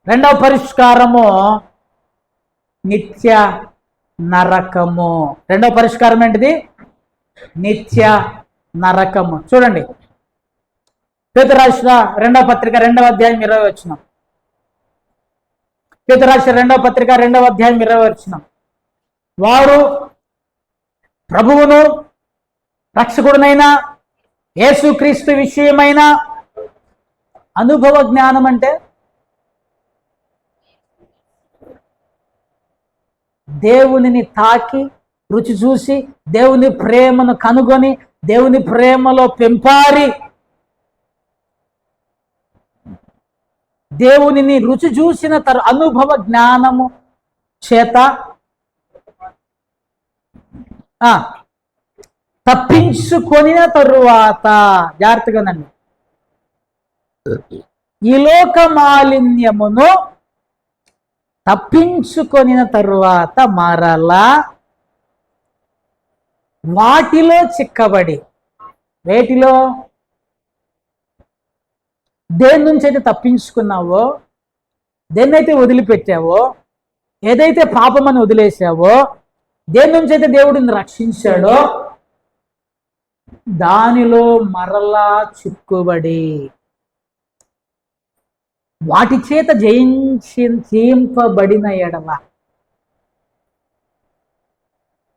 రెండవ పరిష్కారము నిత్య నరకము. రెండవ పరిష్కారం ఏంటిది? నిత్య నరకము. చూడండి, పేతురు రాసిన రెండవ పత్రిక 2వ అధ్యాయం 20వ వచనం. పేతురు రాసిన 2వ పత్రిక 2వ అధ్యాయం 20వ వచనం. వారు ప్రభువును రక్షకుడునైన యేసుక్రీస్తు విషయమైన అనుభవ జ్ఞానం అంటే దేవునిని తాకి రుచి చూసి దేవుని ప్రేమను కనుగొని దేవుని ప్రేమలో పెంపారి దేవునిని రుచి చూసిన అనుభవ జ్ఞానము చేత తప్పించుకొనిన తరువాత, జాగ్రత్తగా నండి, ఈ లోక మాలిన్యమును తప్పించుకొనిన తరువాత మరలా వాటిలో చిక్కబడి, వేటిలో? దేని నుంచి అయితే తప్పించుకున్నావో, దేన్నైతే వదిలిపెట్టావో, ఏదైతే పాపమని వదిలేసావో, దేని నుంచి అయితే దేవుడిని రక్షించాడో దానిలో మరలా చిక్కుబడి వాటి చేత జయింపబడిన ఎడల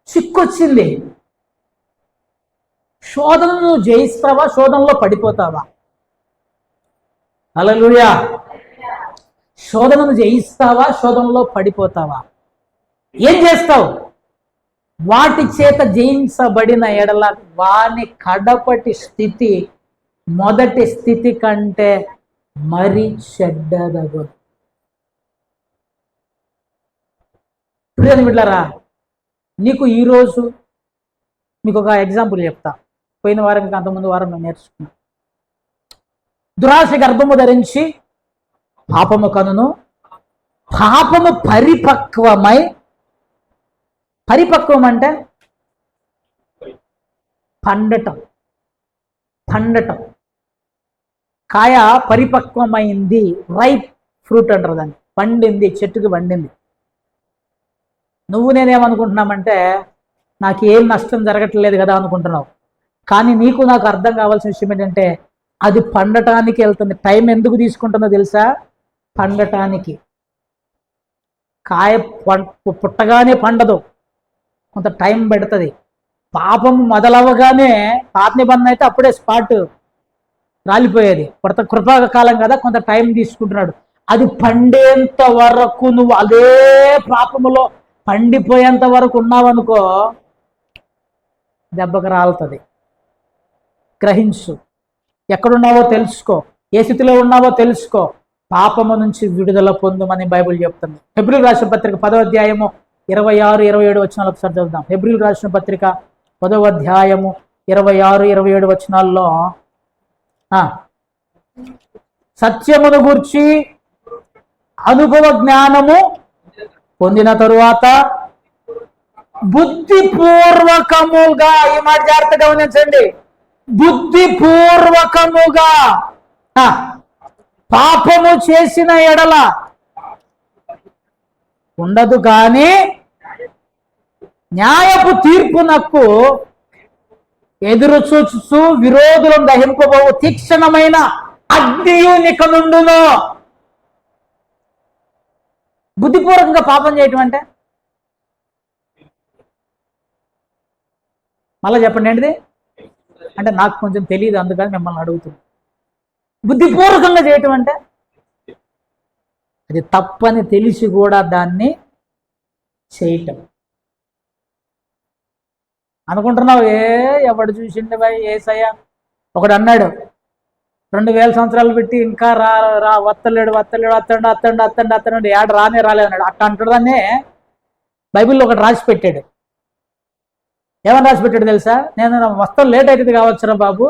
చిక్కొచ్చింది. శోధనను జయిస్తావా, శోధనలో పడిపోతావా? హల్లెలూయా. శోధనను జయిస్తావా, శోధనలో పడిపోతావా? ఏం చేస్తావు? వాటి చేత జయించబడిన ఎడల వాని కడపటి స్థితి మొదటి స్థితి కంటే మరి చెడ్డదగు. ప్రియమైన బిడ్డలారా, నీకు ఈరోజు మీకు ఒక ఎగ్జాంపుల్ చెప్తా. పోయిన వారం ఇంకా అంతకుముందు వారం నేను నేర్చుకున్నా. దురాశ గర్భము ధరించి పాపము కనును, పాపము పరిపక్వమై, పరిపక్వం అంటే పండటం, పండటం. కాయ పరిపక్వమైంది, రైప్ ఫ్రూట్ అంటారు దాన్ని, పండింది, చెట్టుకి పండింది. నువ్వు నేనేమనుకుంటున్నామంటే నాకు ఏం నష్టం జరగట్లేదు కదా అనుకుంటున్నావు. కానీ నీకు నాకు అర్థం కావాల్సిన విషయం ఏంటంటే అది పండటానికి వెళ్తుంది. టైం ఎందుకు తీసుకుంటుందో తెలుసా? పండటానికి. కాయ పుట్టగానే పండదు, కొంత టైం పెడుతుంది. పాపం మొదలవగానే, పాత నిబంధన అయితే అప్పుడే స్పాట్ రాలిపోయేది. కృపాకాలం కదా, కొంత టైం తీసుకుంటున్నాడు. అది పండేంత వరకు నువ్వు అదే పాపములో పండిపోయేంత వరకు ఉన్నావనుకో, దెబ్బకు రాలుతుంది. గ్రహించు, ఎక్కడున్నావో తెలుసుకో, ఏ స్థితిలో ఉన్నావో తెలుసుకో. పాపము నుంచి విడుదల పొందుమని బైబిల్ చెప్తుంది. హెబ్రీయులకు రాసిన పత్రిక 10వ అధ్యాయము 26, 27 వచనాలు ఒకసారి చదువుదాం. హెబ్రీయులకు రాసిన పత్రిక 10వ అధ్యాయము 26, 27 వచనాల్లో సత్యమును గూర్చి అనుభవ జ్ఞానము పొందిన తరువాత బుద్ధిపూర్వకముగా, ఈ మాట జాగ్రత్తగా గమనించండి, బుద్ధిపూర్వకముగా పాపము చేసిన ఎడల ఉండదు కానీ న్యాయపు తీర్పునకు ఎదురు చూచు విరోధులను దహింపబోవు తీక్షణమైన అగ్నియు నీకు నుండును. బుద్ధిపూర్వకంగా పాపం చేయటం మళ్ళీ చెప్పండి ఏంటిది అంటే నాకు కొంచెం తెలియదు, అందుకని మిమ్మల్ని అడుగుతుంది. బుద్ధిపూర్వకంగా చేయటం అది తప్పని తెలిసి కూడా దాన్ని చేయటం. అనుకుంటున్నావు ఎవడు చూసిండే బాయ్ ఏసయ్య. ఒకడు అన్నాడు 2000 సంవత్సరాలు పెట్టి ఇంకా రా వత్తలేడు ఏడ రాలేదు అన్నాడు. అట్లా అంటాడదాన్ని బైబిల్లో ఒకటి రాసి పెట్టాడు. ఏమని రాసి పెట్టాడు తెలుసా? నేను వస్తాను లేట్ అవుతుంది కావచ్చురా బాబు,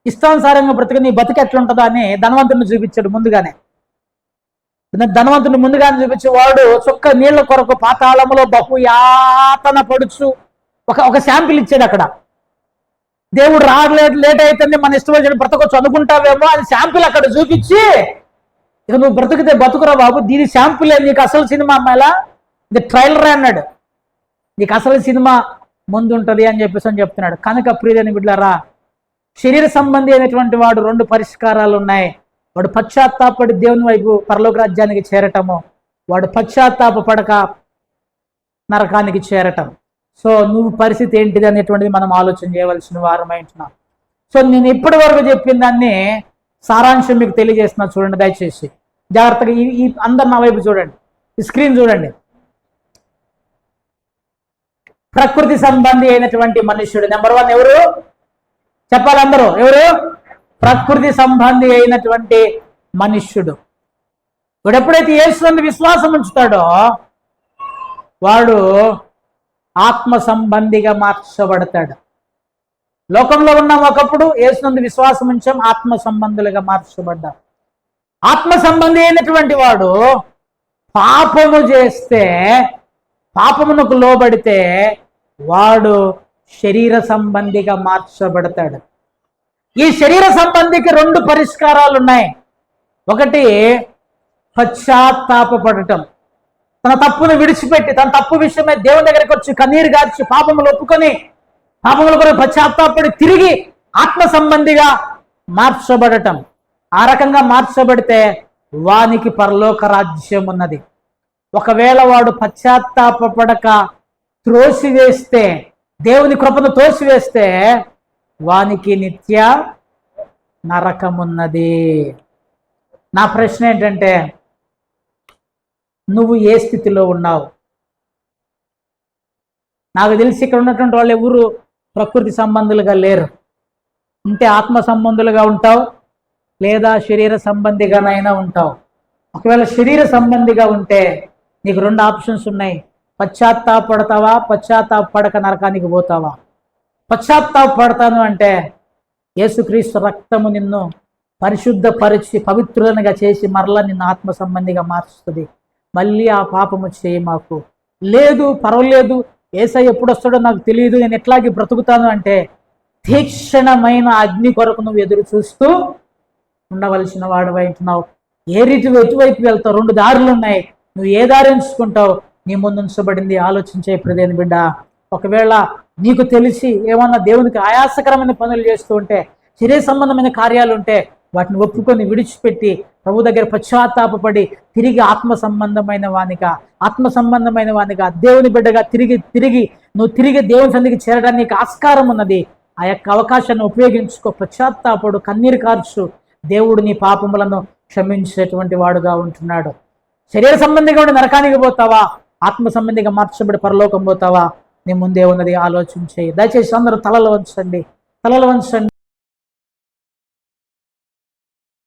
ఇష్టానుసారంగా బ్రతుకు నీ బతుకు ఎట్లుంటుందో అని ధనవంతుడిని చూపించాడు ముందుగానే. ధనవంతుడిని ముందుగానే చూపించి వాడు చుక్క నీళ్ల కొరకు పాతాళములో బహు యాతన పడుచు ఒక శాంపిల్ ఇచ్చాడు. అక్కడ దేవుడు రాలేదు లేట్ అయితేనే మన ఇష్టం వచ్చిన బ్రతకొచ్చు అనుకుంటావేమో, అది శాంపిల్ అక్కడ చూపించి ఇక నువ్వు బ్రతుకుతే బతుకురా బాబు, దీని శాంపిలే, నీకు అసలు సినిమా అమ్మాయిలా ఇది ట్రైలర్ అన్నాడు, నీకు అసలు సినిమా ముందుంటది అని చెప్తున్నాడు. కనుక ప్రియని బిడ్డలారా, శరీర సంబంధి అయినటువంటి వాడు 2 పరిష్కారాలు ఉన్నాయి. వాడు పశ్చాత్తాపడి దేవుని వైపు పరలోక రాజ్యానికి చేరటము, వాడు పశ్చాత్తాప పడక నరకానికి చేరటం. సో నువ్వు పరిస్థితి ఏంటిది అనేటువంటిది మనం ఆలోచన చేయవలసిన వారమై ఉంటున్నాం. సో నేను ఇప్పటి వరకు చెప్పిన దాన్ని సారాంశం మీకు తెలియజేస్తున్నా, చూడండి దయచేసి జాగ్రత్తగా. ఈ అందరు నా వైపు చూడండి, ఈ స్క్రీన్ చూడండి. ప్రకృతి సంబంధి అయినటువంటి మనుష్యుడు నెంబర్ 1 ఎవరు చెప్పాలి అందరూ? ఎవరు? ప్రకృతి సంబంధి అయినటువంటి మనుష్యుడు. వాడు ఎప్పుడైతే యేసునందు విశ్వాసం ఉంచుతాడో వాడు ఆత్మ సంబంధిగా మార్చబడతాడు. లోకంలో ఉన్నాం ఒకప్పుడు, యేసునందు విశ్వాసం ఉంచాం, ఆత్మ సంబంధులుగా మార్చబడ్డాం. ఆత్మ సంబంధి అయినటువంటి వాడు పాపము చేస్తే, పాపమునకు లోబడితే వాడు శరీర సంబంధిగా మార్చబడతాడు. ఈ శరీర సంబంధికి 2 పరిష్కారాలు ఉన్నాయి. ఒకటి పశ్చాత్తాపడటం, తన తప్పును విడిచిపెట్టి తన తప్పు విషయమై దేవుని దగ్గరికి వచ్చి కన్నీరు గార్చి పాపములు ఒప్పుకొని పాపముల కొరకు పశ్చాత్తాపడి తిరిగి ఆత్మ సంబంధిగా మార్చబడటం. ఆ రకంగా మార్చబడితే వానికి పరలోక రాజ్యం ఉన్నది. ఒకవేళ వాడు పశ్చాత్తాపడక త్రోసివేస్తే, దేవుని కృపను తోసివేస్తే వానికి నిత్య నరకమున్నది. నా ప్రశ్న ఏంటంటే, నువ్వు ఏ స్థితిలో ఉన్నావు? నాకు తెలిసి ఇక్కడ ఉన్నటువంటి వాళ్ళు ఎవరు ప్రకృతి సంబంధులుగా లేరు. ఉంటే ఆత్మ సంబంధులుగా ఉంటావు, లేదా శరీర సంబంధిగానైనా ఉంటావు. ఒకవేళ శరీర సంబంధిగా ఉంటే నీకు 2 ఆప్షన్స్ ఉన్నాయి. పశ్చాత్తాపడతావా, పశ్చాత్తాపడక నరకానికి పోతావా? పశ్చాత్తాపడతాను అంటే యేసుక్రీస్తు రక్తము నిన్ను పరిశుద్ధపరిచి పవిత్రులనుగా చేసి మరలా నిన్ను ఆత్మ సంబంధిగా మార్చుతుంది. మళ్ళీ ఆ పాపము చేయి మాకు. లేదు పర్వాలేదు, యేసయ్య ఎప్పుడు వస్తాడో నాకు తెలియదు, నేను ఎట్లాగే బ్రతుకుతాను అంటే తీక్షణమైన అగ్ని కొరకు నువ్వు ఎదురు చూస్తూ ఉండవలసిన వాడివై ఉంటున్నావు. ఏ రీతి ఎటువైపు వెళ్తావు? 2 దారులు ఉన్నాయి. నువ్వు ఏ దారి ఎంచుకుంటావు? నీ ముందు ఉంచబడింది. ఆలోచించే ప్రదేని బిడ్డ. ఒకవేళ నీకు తెలిసి ఏమన్నా దేవునికి ఆయాసకరమైన పనులు చేస్తూ ఉంటే, శరీర సంబంధమైన కార్యాలు ఉంటే వాటిని ఒప్పుకొని విడిచిపెట్టి ప్రభు దగ్గర పశ్చాత్తాపడి తిరిగి ఆత్మ సంబంధమైన వానిగా దేవుని బిడ్డగా నువ్వు తిరిగి దేవుని సన్నిధికి చేరడానికి ఆస్కారం ఉన్నది. ఆ యొక్క అవకాశాన్ని ఉపయోగించుకో. పశ్చాత్తాపడు, కన్నీరు కార్చు. దేవుడు నీ పాపములను క్షమించేటువంటి వాడుగా ఉంటున్నాడు. శరీర సంబంధిగా ఉండి నరకానికి పోతావా, ఆత్మ సంబంధిగా మార్చబడి పరలోకం పోతావా? నీ ముందే ఉన్నది, ఆలోచించే. దయచేసి అందరూ తలలు వంచండి.